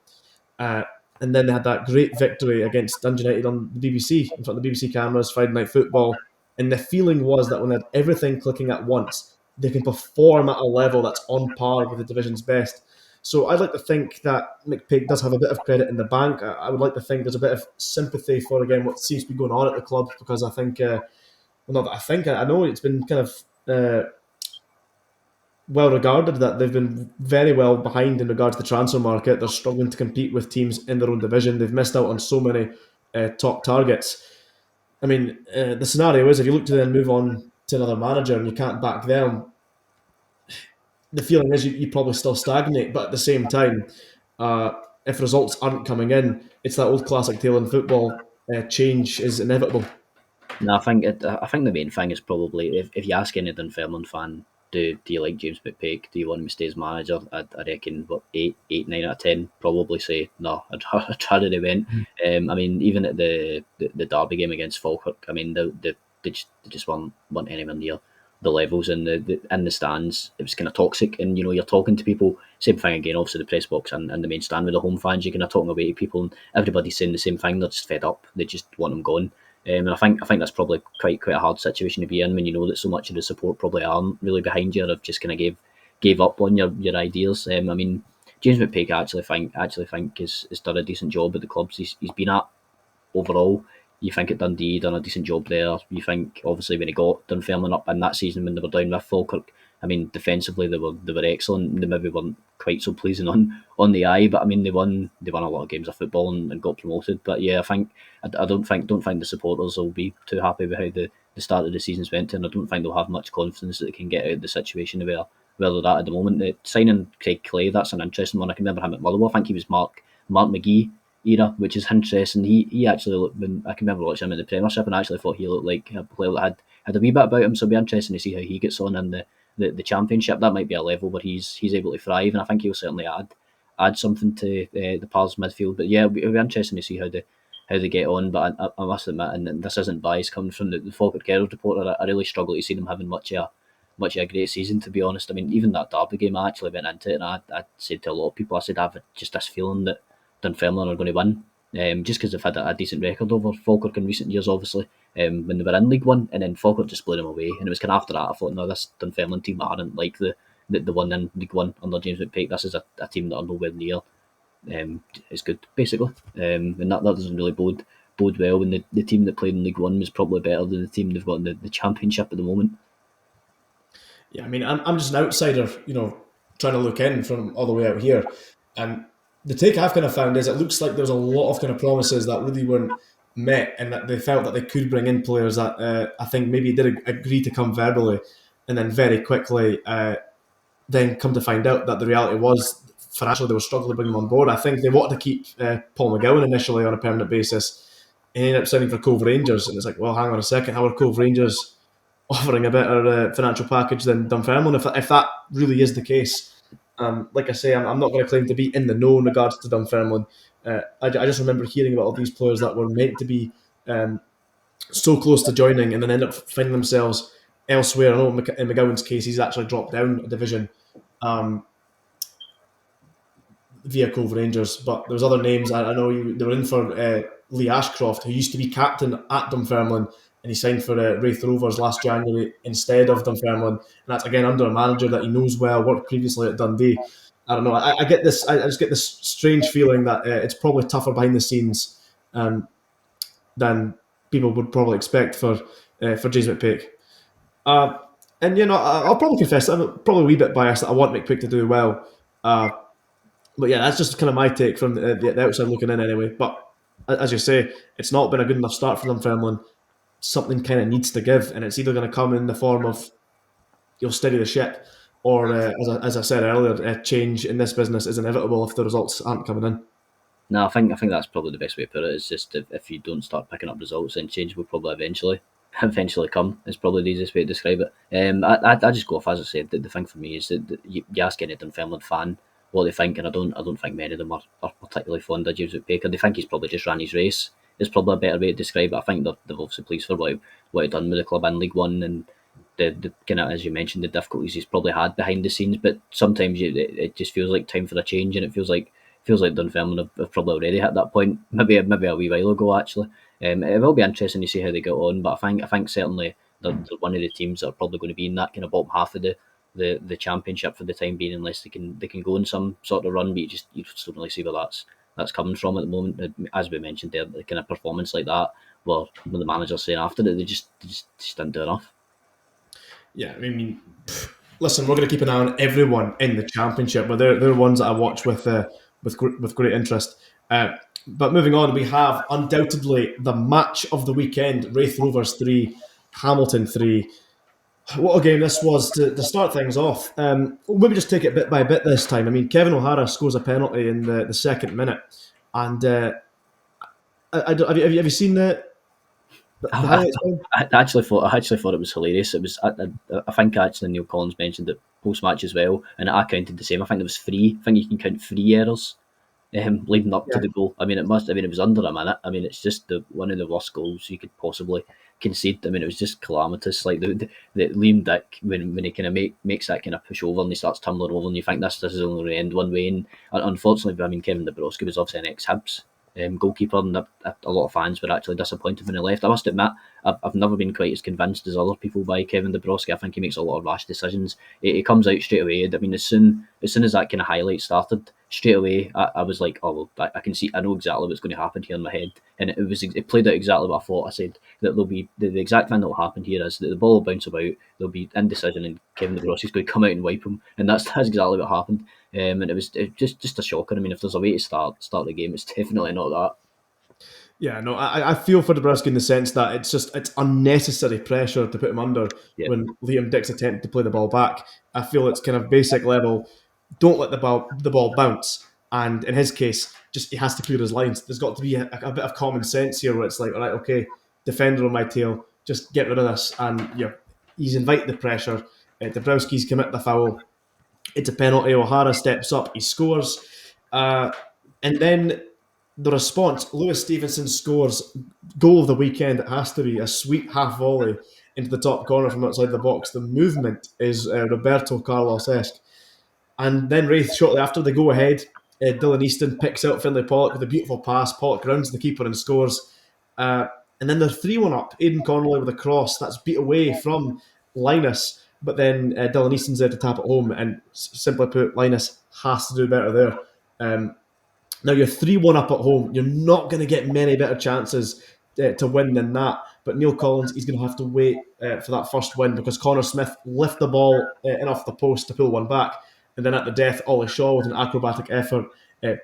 and then they had that great victory against Dundee United on the BBC, in front of the BBC cameras, Friday Night Football. And the feeling was that when they had everything clicking at once, they can perform at a level that's on par with the division's best. So I'd like to think that McPake does have a bit of credit in the bank. I would like to think there's a bit of sympathy for, again, what seems to be going on at the club, because I think, well, not that I think, I know it's been kind of well regarded that they've been very well behind in regards to the transfer market. They're struggling to compete with teams in their own division. They've missed out on so many top targets. I mean, the scenario is if you look to then move on to another manager and you can't back them, the feeling is you probably still stagnate. But at the same time, if results aren't coming in, it's that old classic tale in football: change is inevitable. No, I think the main thing is probably if you ask any Dunfermline fan, do you like James McPake? Do you want him to stay as manager? I reckon what 9 out of 10 probably say no. I'd rather they went. I mean, even at the derby game against Falkirk, I mean they just weren't anywhere near the levels in the stands. It was kind of toxic, and you're talking to people. Same thing again, obviously the press box and the main stand with the home fans. You're kind of talking away to people, and everybody's saying the same thing. They're just fed up. They just want them gone. And I think that's probably quite a hard situation to be in when you know that so much of the support probably aren't really behind you, or have just kind of gave up on your ideas. I mean, James McPake I actually think has done a decent job at the clubs he's been at overall. You think at Dundee he done a decent job there. You think obviously when he got Dunfermline up in that season when they were down with Falkirk, I mean defensively they were excellent. They maybe weren't quite so pleasing on the eye, but I mean they won a lot of games of football and got promoted. But yeah, I don't think the supporters will be too happy with how the start of the season's went, and I don't think they'll have much confidence that they can get out of the situation where they're at the moment. Signing Craig Clay, that's an interesting one. I can remember him at Motherwell. I think he was Mark McGee era, which is interesting. He actually looked, when I can remember watching him in the Premiership, and I actually thought he looked like a player that had a wee bit about him. So it'll be interesting to see how he gets on in the Championship. That might be a level where he's able to thrive, and I think he'll certainly add something to the Pars midfield. But yeah, it'll be interesting to see how they get on. But I must admit, and this isn't bias coming from the Falkirk Herald reporter, I really struggle to see them having much of a great season, to be honest. I mean, even that derby game, I actually went into it and I said to a lot of people, I said, I have just this feeling that Dunfermline are going to win, just because they've had a decent record over Falkirk in recent years, obviously, when they were in League One, and then Falkirk just blew them away. And it was kind of after that I thought, no, this Dunfermline team aren't like the one in League One under James McPake. This is a team that are nowhere near as good, basically, and that doesn't really bode well when the team that played in League One was probably better than the team they've got in the Championship at the moment. Yeah, I mean, I'm just an outsider, trying to look in from all the way out here. And the take I've kind of found is it looks like there's a lot of kind of promises that really weren't met, and that they felt that they could bring in players that I think maybe did agree to come verbally, and then very quickly then come to find out that the reality was financially they were struggling to bring them on board. I think they wanted to keep Paul McGowan initially on a permanent basis, and ended up signing for Cove Rangers. And it's like, well, hang on a second, how are Cove Rangers offering a better financial package than Dunfermline? If that really is the case, Like I say, I'm not going to claim to be in the know in regards to Dunfermline. I just remember hearing about all these players that were meant to be so close to joining and then end up finding themselves elsewhere. I know in McGowan's case, he's actually dropped down a division via Cove Rangers, but there was other names. I know they were in for Lee Ashcroft, who used to be captain at Dunfermline, and he signed for Wraith Rovers last January instead of Dunfermline. And that's again under a manager that he knows well, worked previously at Dundee. I don't know. I get this. I just get this strange feeling that it's probably tougher behind the scenes than people would probably expect for James McPake. And I'll probably confess I'm probably a wee bit biased that I want McPake to do well. But yeah, that's just kind of my take from the outside looking in anyway. But as you say, it's not been a good enough start for Dunfermline. Something kind of needs to give, and it's either going to come in the form of you'll steady the ship, or as I said earlier, a change in this business is inevitable if the results aren't coming in. No, I think that's probably the best way to put it. It's just if you don't start picking up results, then change will probably eventually come. It's probably the easiest way to describe it. I just go off, as I said. The thing for me is that you ask any Dunfermline fan what they think, and I don't think many of them are particularly fond of James McPaker. They think he's probably just ran his race. It's probably a better way to describe it. I think they're obviously pleased for what he's done with the club in League One, and the kind of, as you mentioned, the difficulties he's probably had behind the scenes. But sometimes it just feels like time for a change, and it feels like Dunfermline have probably already hit that point, maybe a wee while ago actually. It will be interesting to see how they get on, but I think certainly they're one of the teams that are probably going to be in that kind of bottom half of the championship for the time being, unless they can go on some sort of run. But you just don't really see where that's coming from at the moment. As we mentioned there, the kind of performance like that, well, when the manager's saying after it, they just didn't do enough. Yeah, I mean, listen, we're going to keep an eye on everyone in the championship, but they're ones that I watch with great interest. But moving on, we have undoubtedly the match of the weekend: Wraith Rovers 3, Hamilton 3. What a game this was to start things off. We'll maybe just take it bit by bit this time. I mean, Kevin O'Hara scores a penalty in the second minute, and have you seen the highlights? I actually thought it was hilarious. It was I think actually Neil Collins mentioned it post match as well, and I counted the same. I think there was 3. I think you can count 3 errors leading up to the goal. I mean, it was under a minute. I mean, it's just one of the worst goals you could possibly concede. I mean, it was just calamitous. Like the Liam Dick when he kind of makes that kind of push over and he starts tumbling over, and you think this is only going to end one way. And unfortunately, I mean, Kevin Dabrowski was obviously an ex-Hibs goalkeeper, and a lot of fans were actually disappointed when he left. I must admit, I've never been quite as convinced as other people by Kevin Dabrowski. I think he makes a lot of rash decisions. He comes out straight away. I mean, as soon as that kind of highlight started, straight away I was like, oh well, I can see, I know exactly what's going to happen here in my head, and it played out exactly what I thought. I said that there'll be the exact thing that will happen here is that the ball will bounce about, there'll be indecision, and Kevin Dabrowski's going to come out and wipe him, and that's exactly what happened. And it was just a shocker. I mean, if there's a way to start the game, it's definitely not that. Yeah, no, I feel for Dabrowski in the sense that it's unnecessary pressure to put him under when Liam Dick's attempt to play the ball back. I feel it's kind of basic level. Don't let the ball bounce. And in his case, just he has to clear his lines. There's got to be a bit of common sense here where it's like, all right, okay, defender on my tail, just get rid of this. And he's invited the pressure. Dabrowski's commit the foul. It's a penalty. O'Hara steps up. He scores. And then the response, Lewis Stevenson scores goal of the weekend. It has to be a sweet half volley into the top corner from outside the box. The movement is Roberto Carlos-esque. And then Wraith, shortly after, they go ahead. Dylan Easton picks out Finlay Pollock with a beautiful pass. Pollock rounds the keeper and scores. And then they're 3-1 up. Aidan Connolly with a cross. That's beat away from Linus. But then Dylan Easton's there to tap it home. And simply put, Linus has to do better there. Now you're 3-1 up at home. You're not going to get many better chances to win than that. But Neil Collins, he's going to have to wait for that first win because Connor Smith lifted the ball in off the post to pull one back. And then at the death, Ollie Shaw with an acrobatic effort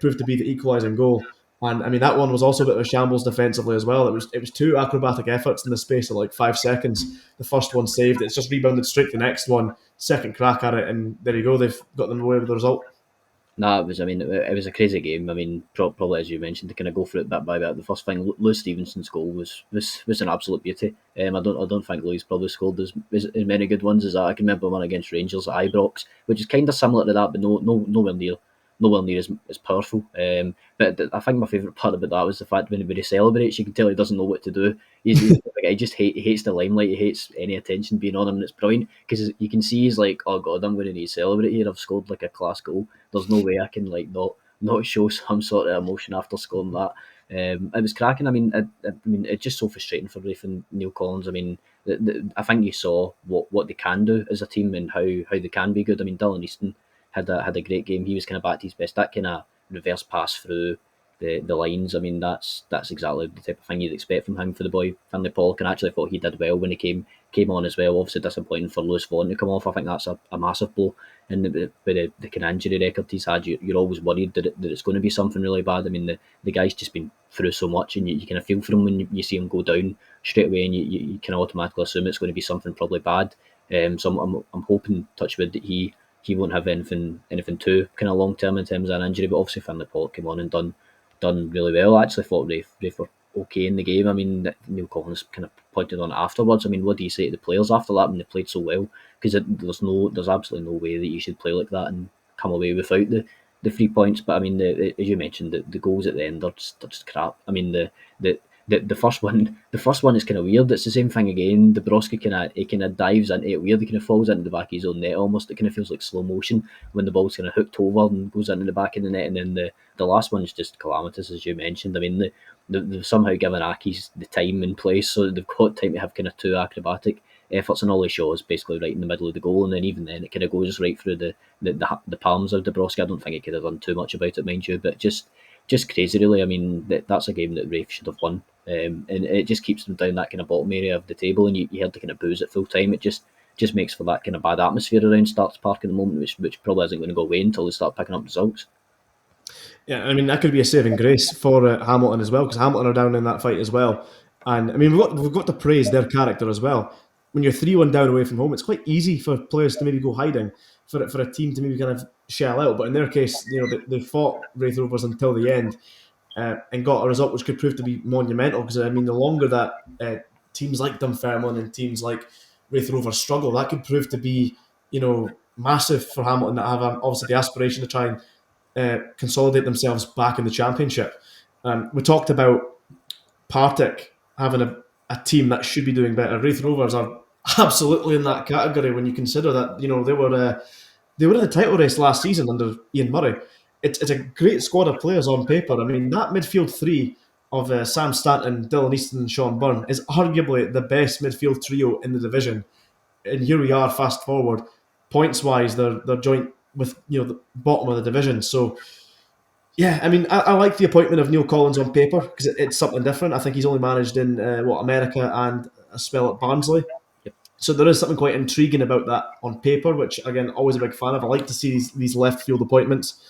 proved to be the equalising goal. And I mean, that one was also a bit of a shambles defensively as well. It was 2 acrobatic efforts in the space of like 5 seconds. The first one saved. It's just rebounded straight to the next one. Second crack at it. And there you go. They've got them away with the result. No, it was. I mean, it was a crazy game. I mean, probably as you mentioned, to kind of go for it bit by bit. The first thing, Lewis Stevenson's goal was an absolute beauty. I don't think Lewis probably scored as many good ones as that. I can remember one against Rangers at Ibrox, which is kind of similar to that, but nowhere near as powerful. But I think my favourite part about that was the fact when he celebrates, you can tell he doesn't know what to do. He's like, he just he hates the limelight. He hates any attention being on him, and it's brilliant because you can see he's like, oh god, I'm going to need to celebrate here. I've scored like a class goal. There's no way I can like not show some sort of emotion after scoring that. It was cracking. I mean, it's just so frustrating for Rafe and Neil Collins. I mean, I think you saw what they can do as a team and how they can be good. I mean, Dylan Easton had a great game. He was kind of back to his best. That kind of reverse pass through the lines. I mean, that's exactly the type of thing you'd expect from him for the boy. Finlay Pollock, and actually thought he did well when he came on as well. Obviously disappointing for Lewis Vaughan to come off. I think that's a massive blow. And with the kind of injury record he's had, you're always worried that it's going to be something really bad. I mean, the guy's just been through so much, and you kind of feel for him when you see him go down straight away, and you kind of automatically assume it's going to be something probably bad. So I'm hoping, touch wood, that he won't have anything too kind of long term in terms of an injury. But obviously, Finlay Pollock came on and done really well. I actually thought Rafe were okay in the game. I mean, Neil Collins kind of pointed on it afterwards. I mean, what do you say to the players after that when they played so well? Because there's absolutely no way that you should play like that and come away without the 3 points. But I mean, as you mentioned, the goals at the end are just crap. I mean, the first one is kind of weird. It's the same thing again. Dabrowski kind of dives into it weird. He kind of falls into the back of his own net almost. It kind of feels like slow motion when the ball's kind of hooked over and goes into the back of the net. And then the last one is just calamitous, as you mentioned. I mean, they've somehow given Aki's the time and place, so they've got time to have kind of two acrobatic efforts, and all he shows basically right in the middle of the goal, and then even then it kind of goes right through the palms of Dabrowski. I don't think he could have done too much about it, mind you, but just crazy really. I mean, that's a game that Rafe should have won, and it just keeps them down that kind of bottom area of the table, and you heard the kind of boos at full time. It just makes for that kind of bad atmosphere around Starks Park at the moment, which probably isn't going to go away until they start picking up results. Yeah, I mean that could be a saving grace for Hamilton as well, because Hamilton are down in that fight as well. And I mean we've got to praise their character as well. When you're 3-1 down away from home, it's quite easy for players to maybe go hiding, for a team to maybe kind of shell out. But in their case, they fought Wraith Rovers until the end, and got a result which could prove to be monumental. Because I mean, the longer that teams like Dunfermline and teams like Wraith Rovers struggle, that could prove to be massive for Hamilton, that have obviously the aspiration to try and consolidate themselves back in the championship. We talked about Partick having a team that should be doing better. Wraith Rovers are absolutely in that category when you consider that they were in the title race last season under Ian Murray. It's a great squad of players on paper. I mean, that midfield three of Sam Stanton, Dylan Easton, and Sean Byrne is arguably the best midfield trio in the division. And here we are, fast forward, points wise, they're joint with the bottom of the division. So yeah, I mean, I like the appointment of Neil Collins on paper because it's something different. I think he's only managed in America and a spell at Barnsley. So there is something quite intriguing about that on paper, which again, always a big fan of. I like to see these left field appointments.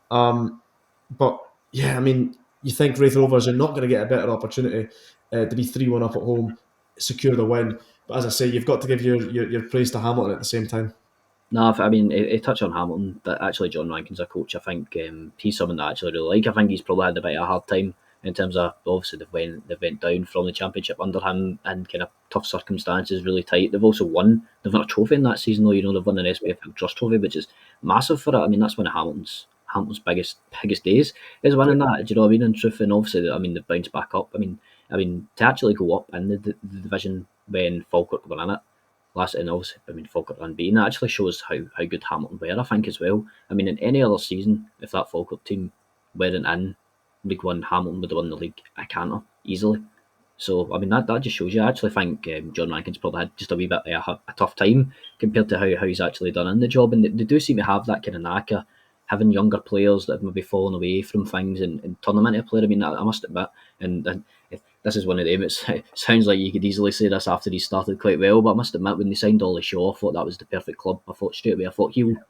But yeah, I mean, you think Wraith Rovers are not going to get a better opportunity to be 3-1 up at home, secure the win. But as I say, you've got to give your praise to Hamilton at the same time. No, I mean, it touched on Hamilton, but actually John Rankin's a coach. I think he's someone that I actually really like. I think he's probably had a bit of a hard time in terms of, obviously, they went down from the championship under him in kind of tough circumstances, really tight. They've also won a trophy in that season, though. They've won an SPFL Trust Trophy, which is massive for it. I mean, that's one of Hamilton's biggest days, is winning that. Do you know what I mean? In truth, and obviously, I mean, they've bounced back up. I mean, to actually go up in the division when Falkirk were in it, and obviously, I mean, Falkirk unbeaten, that actually shows how good Hamilton were, I think, as well. I mean, in any other season, if that Falkirk team weren't in League One, Hamilton would have won the league a canter easily. So, I mean, that just shows you. I actually think John Rankin's probably had just a wee bit of a tough time compared to how he's actually done in the job. And they do seem to have that kind of knack of having younger players that have maybe fallen away from things and turn them into a player. I mean, I must admit, and this is one of them. It sounds like you could easily say this after he started quite well, but I must admit, when they signed Ollie Shaw, I thought that was the perfect club. I thought straight away,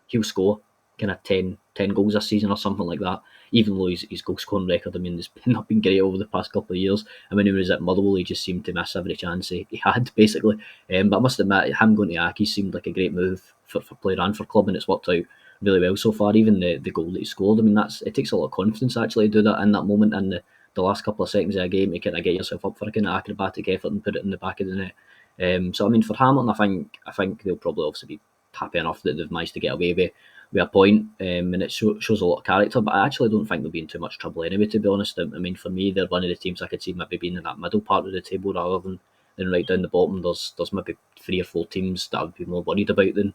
he'll score kind of 10 goals this season or something like that. Even though his goal scoring record, I mean, has not been great over the past couple of years. I mean, when he was at Motherwell, he just seemed to miss every chance he had, basically. But I must admit, him going to Aki seemed like a great move for player and for club, and it's worked out really well so far. Even the goal that he scored, I mean, it takes a lot of confidence actually to do that in that moment in the last couple of seconds of a game to kind of get yourself up for a kind of acrobatic effort and put it in the back of the net. So I mean, for Hamilton, I think they'll probably obviously be happy enough that they've managed to get away with a point, and it shows a lot of character. But I actually don't think they'll be in too much trouble anyway. To be honest, I mean, for me, they're one of the teams I could see maybe being in that middle part of the table rather than right down the bottom. There's maybe 3 or 4 teams that I'd be more worried about than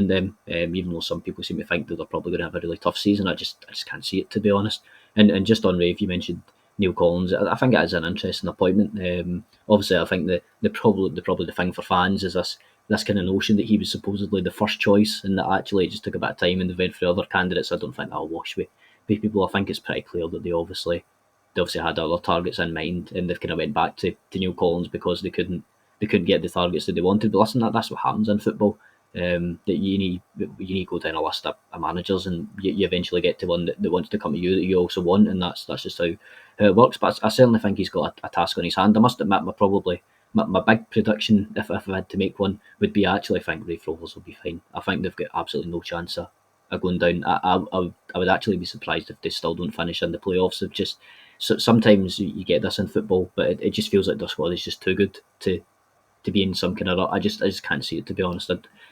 them. Even though some people seem to think that they're probably going to have a really tough season, I just can't see it, to be honest. And just on Rafe, you mentioned Neil Collins. I think it is an interesting appointment. Obviously, I think the probably the thing for fans is this kind of notion that he was supposedly the first choice, and that actually it just took a bit of time and they went for other candidates. I don't think that'll wash with people. I think it's pretty clear that they obviously had other targets in mind, and they've kind of went back to Neil Collins because they couldn't get the targets that they wanted. But listen, that's what happens in football. That you need to go down a list of managers, and you eventually get to one that wants to come to you that you also want, and that's just how it works. But I certainly think he's got a task on his hand. I must admit, my big prediction, if I had to make one, would be I actually think Rafe Rovers will be fine. I think they've got absolutely no chance of going down. I would actually be surprised if they still don't finish in the playoffs. Of just sometimes you get this in football, but it just feels like their squad is just too good to be in some kind of rut. I just can't see it, to be honest.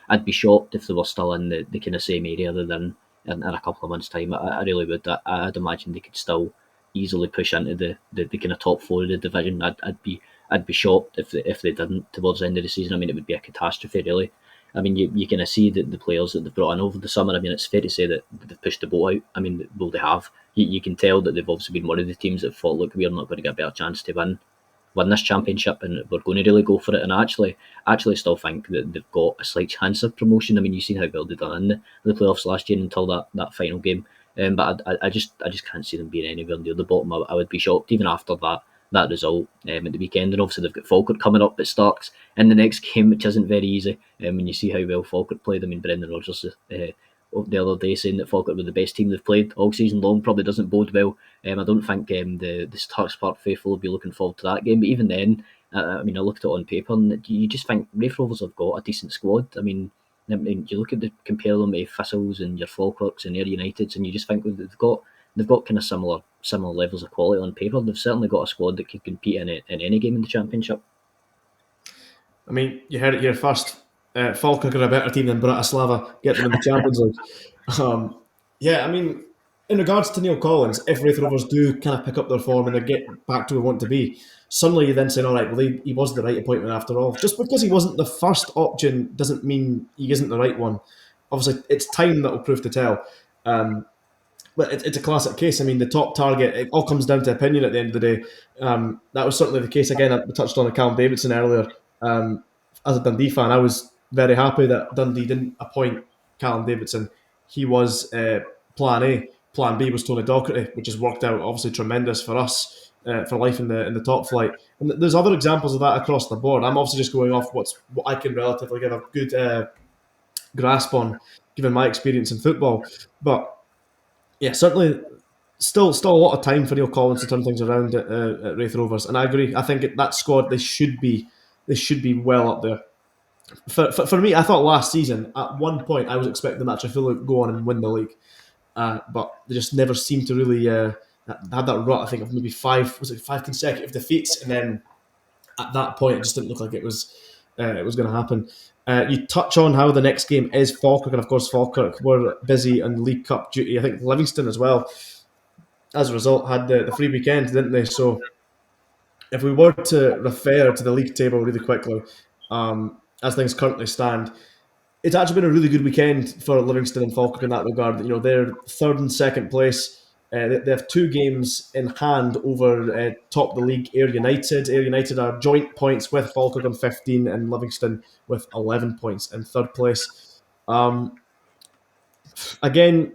I'd be shocked if they were still in the kind of same area they're in a couple of months' time. I really would. I'd imagine they could still easily push into the kind of top 4 of the division. I'd be shocked if they didn't towards the end of the season. I mean, it would be a catastrophe, really. I mean, you kind of see that the players that they've brought in over the summer. I mean, it's fair to say that they've pushed the boat out. I mean, well, they have. You can tell that they've obviously been one of the teams that thought, look, we're not going to get a better chance to win this championship, and we're going to really go for it. And I actually still think that they've got a slight chance of promotion. I mean, you've seen how well they've done in the playoffs last year until that final game. But I just can't see them being anywhere near the bottom. I would be shocked even after that result at the weekend. And obviously they've got Falkirk coming up at Starks in the next game, which isn't very easy. When you see how well Falkirk played, I mean, Brendan Rodgers the other day saying that Falkirk were the best team they've played all season long probably doesn't bode well. I don't think the Starks Park faithful will be looking forward to that game. But even then, I mean, I looked at it on paper, and you just think Rafe Rovers have got a decent squad. I mean, you look at compare them to Thistles and your Falkirks and Ayr Uniteds, and you just think they've got kind of similar levels of quality on paper. They've certainly got a squad that can compete in any game in the championship. I mean, you heard it here first. Falkirk are a better team than Bratislava. Get them in the Champions League. Yeah, I mean, in regards to Neil Collins, if Raith Rovers do kind of pick up their form and they get back to where they want to be, suddenly you then say, all right, well, he was the right appointment after all. Just because he wasn't the first option doesn't mean he isn't the right one. Obviously, it's time that will prove to tell. But it's a classic case. I mean, the top target, it all comes down to opinion at the end of the day. That was certainly the case. Again, I touched on Callum Davidson earlier. As a Dundee fan, I was very happy that Dundee didn't appoint Callum Davidson. He was plan A. Plan B was Tony Docherty, which has worked out obviously tremendous for us for life in the top flight. And there's other examples of that across the board. I'm obviously just going off what I can relatively give a good grasp on, given my experience in football. But yeah, certainly still a lot of time for Neil Collins to turn things around at Raith Rovers. And I agree. I think that squad, they should be well up there. For me, I thought last season, at one point, I was expecting them to actually go on and win the league. But they just never seemed to really have that rut, I think, of maybe five consecutive defeats. And then at that point, it just didn't look like it was going to happen. You touch on how the next game is Falkirk, and of course Falkirk were busy on League Cup duty. I think Livingston as well, as a result, had the free weekend, didn't they? So if we were to refer to the league table really quickly, as things currently stand, it's actually been a really good weekend for Livingston and Falkirk in that regard. You know, they're third and second place. They have 2 games in hand over top of the league, Ayr United. Ayr United are joint points with Falkirk on 15 and Livingston with 11 points in third place. Again,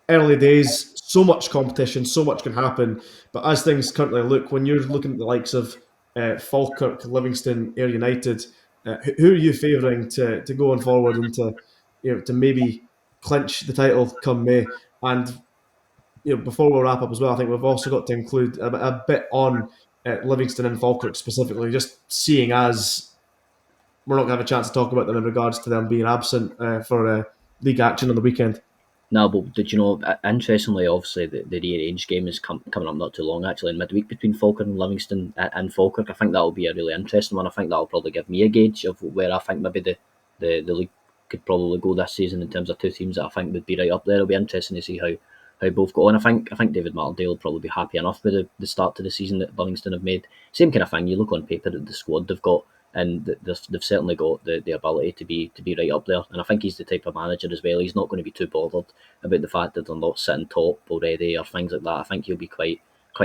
early days, so much competition, so much can happen. But as things currently look, when you're looking at the likes of Falkirk, Livingston, Ayr United, who are you favouring to go on forward and to maybe clinch the title come May? And before we wrap up as well, I think we've also got to include a bit on Livingston and Falkirk specifically, just seeing as we're not going to have a chance to talk about them in regards to them being absent for league action on the weekend. No, but did you know, interestingly, obviously, the rearranged game is coming up not too long, actually, in midweek between Falkirk and Livingston and Falkirk. I think that'll be a really interesting one. I think that'll probably give me a gauge of where I think maybe the league could probably go this season in terms of two teams that I think would be right up there. It'll be interesting to see how both go on. I think David Martindale will probably be happy enough with the start to the season that Livingston have made. Same kind of thing. You look on paper at the squad they've got, and they've certainly got the ability to be right up there. And I think he's the type of manager as well. He's not going to be too bothered about the fact that they're not sitting top already or things like that. I think he'll be quite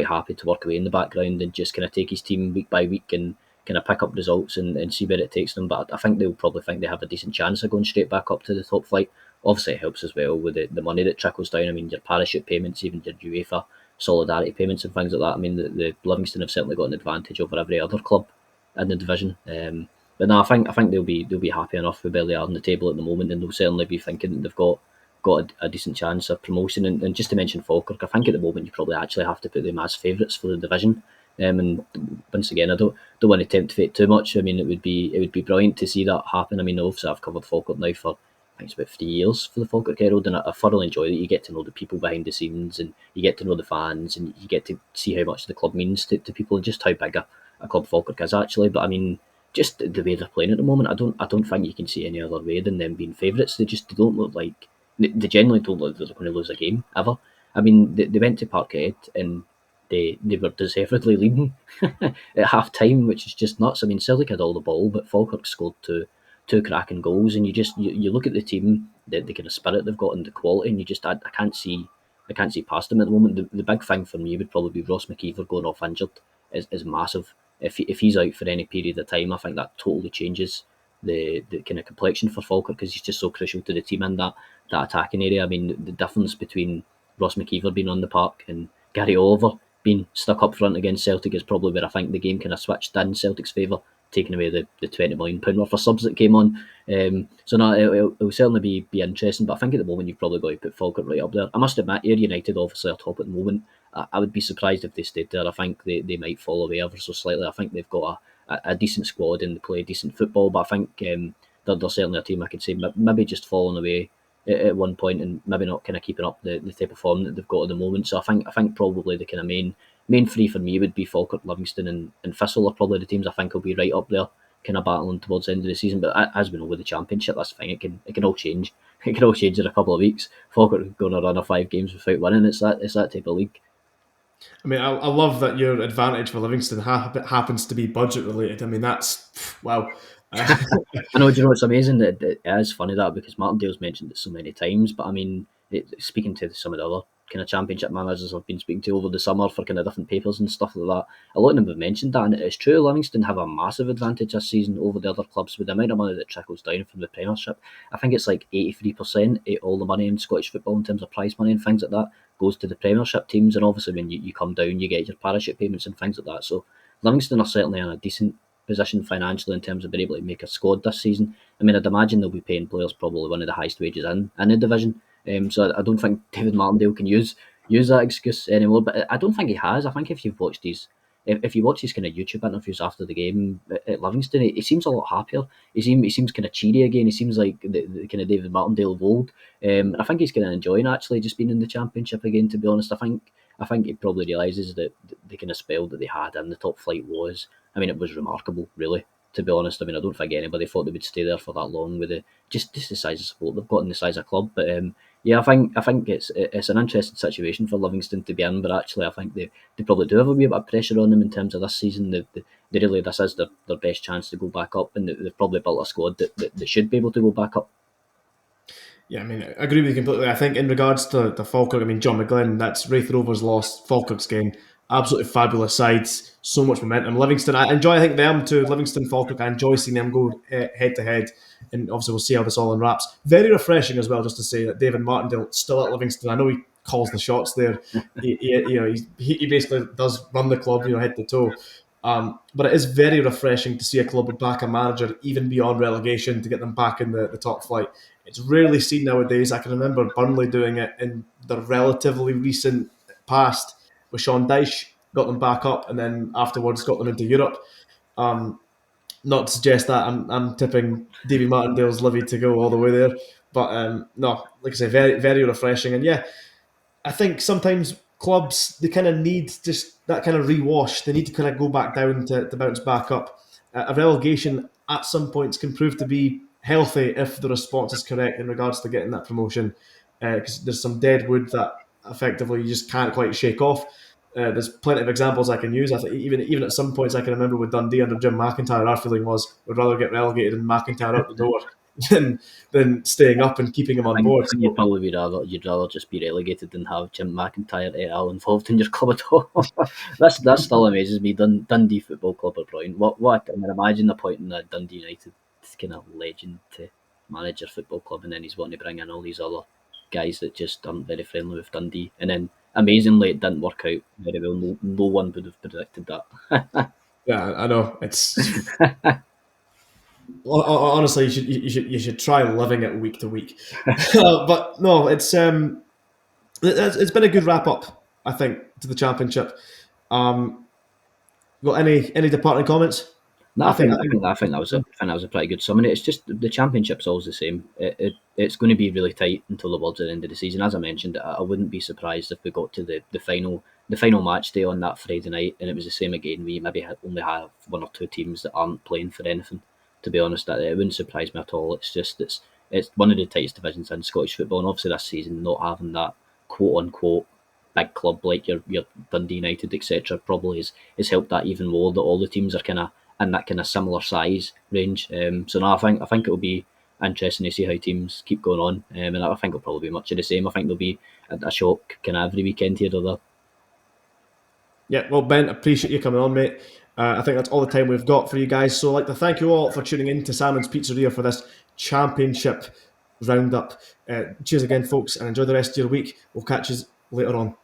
happy to work away in the background and just kind of take his team week by week and kind of pick up results and see where it takes them. But I think they'll probably think they have a decent chance of going straight back up to the top flight. Obviously, it helps as well with the money that trickles down. I mean, your parachute payments, even your UEFA solidarity payments and things like that. I mean, the Livingston have certainly got an advantage over every other club in the division. But no, I think they'll be happy enough with where they are on the table at the moment, and they'll certainly be thinking that they've got a decent chance of promotion. And just to mention Falkirk, I think at the moment you probably actually have to put them as favourites for the division. And once again, I don't want to tempt fate too much. I mean, it would be brilliant to see that happen. I mean, obviously I've covered Falkirk now for I think it's about 3 years for the Falkirk Herald, and I thoroughly enjoy that. You get to know the people behind the scenes, and you get to know the fans, and you get to see how much the club means to people, and just how big a club Falkirk is actually. But I mean, just the way they're playing at the moment, I don't think you can see any other way than them being favourites. They don't look like they generally don't look like they're going to lose a game ever. I mean, they went to Parkhead and they were deservedly leading at half time, which is just nuts. I mean, Celtic had all the ball, but Falkirk scored two cracking goals, and you look at the team, the kind of spirit they've got and the quality, and I can't see past them at the moment. The big thing for me would probably be Ross McKeever going off injured is massive. If he's out for any period of time, I think that totally changes the kind of complexion for Falkirk, because he's just so crucial to the team in that attacking area. I mean, the difference between Ross McKeever being on the park and Gary Oliver being stuck up front against Celtic is probably where I think the game kind of switched in Celtic's favour, taking away the £20 million worth of subs that came on. So no, it'll certainly be interesting, but I think at the moment you've probably got to put Falkirk right up there. I must admit, Ayr United obviously are top at the moment. I would be surprised if they stayed there. I think they might fall away ever so slightly. I think they've got a decent squad and they play decent football, but I think they're certainly a team I could say maybe just falling away at one point and maybe not kind of keeping up the type of form that they've got at the moment. So I think probably the kind of main three for me would be Falkirk, Livingston and Thistle are probably the teams I think will be right up there, kind of battling towards the end of the season. But as we know with the Championship, that's the thing, it can all change. It can all change in a couple of weeks. Falkirk going to run a 5 games without winning. It's that type of league. I mean, I love that your advantage for Livingston happens to be budget related. I mean, that's wow. I know, do you know, it's amazing that it is funny that because Martindale's mentioned it so many times, but I mean, speaking to some of the other kind of Championship managers I've been speaking to over the summer for kind of different papers and stuff like that, a lot of them have mentioned that, and it's true. Livingston have a massive advantage this season over the other clubs with the amount of money that trickles down from the Premiership. I think it's like 83% of all the money in Scottish football in terms of prize money and things like that goes to the Premiership teams, and obviously when you come down, you get your parachute payments and things like that. So Livingston are certainly in a decent position financially in terms of being able to make a squad this season. I mean, I'd imagine they'll be paying players probably one of the highest wages in the division. So I don't think David Martindale can use that excuse anymore. But I don't think he has. I think if you've watched if you watch his kind of YouTube interviews after the game at Livingston, he seems a lot happier. He seems kind of cheery again. He seems like the kind of David Martindale of old. I think he's kind of enjoying actually just being in the Championship again. To be honest, I think he probably realises that the kind of spell that they had in the top flight was. I mean, it was remarkable, really. To be honest, I mean, I don't think anybody thought they would stay there for that long with just the size of support they've got and the size of club. But yeah, I think it's an interesting situation for Livingston to be in. But actually, I think they probably do have a wee bit of pressure on them in terms of this season. They really, this is their best chance to go back up, and they've probably built a squad that should be able to go back up. Yeah, I mean, I agree with you completely. I think in regards to Falkirk, I mean, John McGlynn, that's Wraith Rovers lost, Falkirk's game. Absolutely fabulous sides, so much momentum. Livingston, I enjoy, I think them too, Livingston, Falkirk, I enjoy seeing them go head to head. And obviously we'll see how this all unwraps. Very refreshing as well, just to say that David Martindale still at Livingston. I know he calls the shots there. He basically does run the club, head to toe. But it is very refreshing to see a club back a manager even beyond relegation to get them back in the top flight. It's rarely seen nowadays. I can remember Burnley doing it in the relatively recent past with Sean Dyche, got them back up, and then afterwards got them into Europe. Not to suggest that I'm tipping Davy Martindale's Livy to go all the way there. But no, like I say, very, very refreshing. And yeah, I think sometimes clubs, they kind of need just that kind of rewash. They need to kind of go back down to bounce back up. A relegation at some points can prove to be healthy if the response is correct in regards to getting that promotion. Because there's some dead wood that effectively you just can't quite shake off. There's plenty of examples I can use. I think even at some points I can remember with Dundee under Jim McIntyre, our feeling was we'd rather get relegated and McIntyre out the door than staying up and keeping him on board. I think you'd probably you'd rather just be relegated than have Jim McIntyre et al. Involved in your club at all. that still amazes me. Dundee Football Club are brilliant. What I mean, imagine appointing a Dundee United kind of legend to manage your football club, and then he's wanting to bring in all these other guys that just aren't very friendly with Dundee, and then amazingly it didn't work out very well. No one would have predicted that. Yeah, I know. It's honestly, you should try living it week to week. But no, it's been a good wrap up, I think, to the championship. Got any departing comments? No, I think that was a pretty good summary. It's just the championship's always the same. It's going to be really tight until the world's at the end of the season. As I mentioned, I wouldn't be surprised if we got to the final match day on that Friday night, and it was the same again. We maybe only have one or two teams that aren't playing for anything. To be honest, it wouldn't surprise me at all. It's just it's one of the tightest divisions in Scottish football, and obviously this season not having that quote unquote big club like your Dundee United etc. probably has helped that even more. That all the teams are kind of in that kind of similar size range. So no, I think it'll be interesting to see how teams keep going on, and I think it'll probably be much of the same. I think there'll be a shock kind of every weekend here or there. Yeah, well, Ben, appreciate you coming on, mate. I think that's all the time we've got for you guys. So I'd like to thank you all for tuning in to Salmon's Pizzeria for this championship roundup. Cheers again, folks, and enjoy the rest of your week. We'll catch you later on.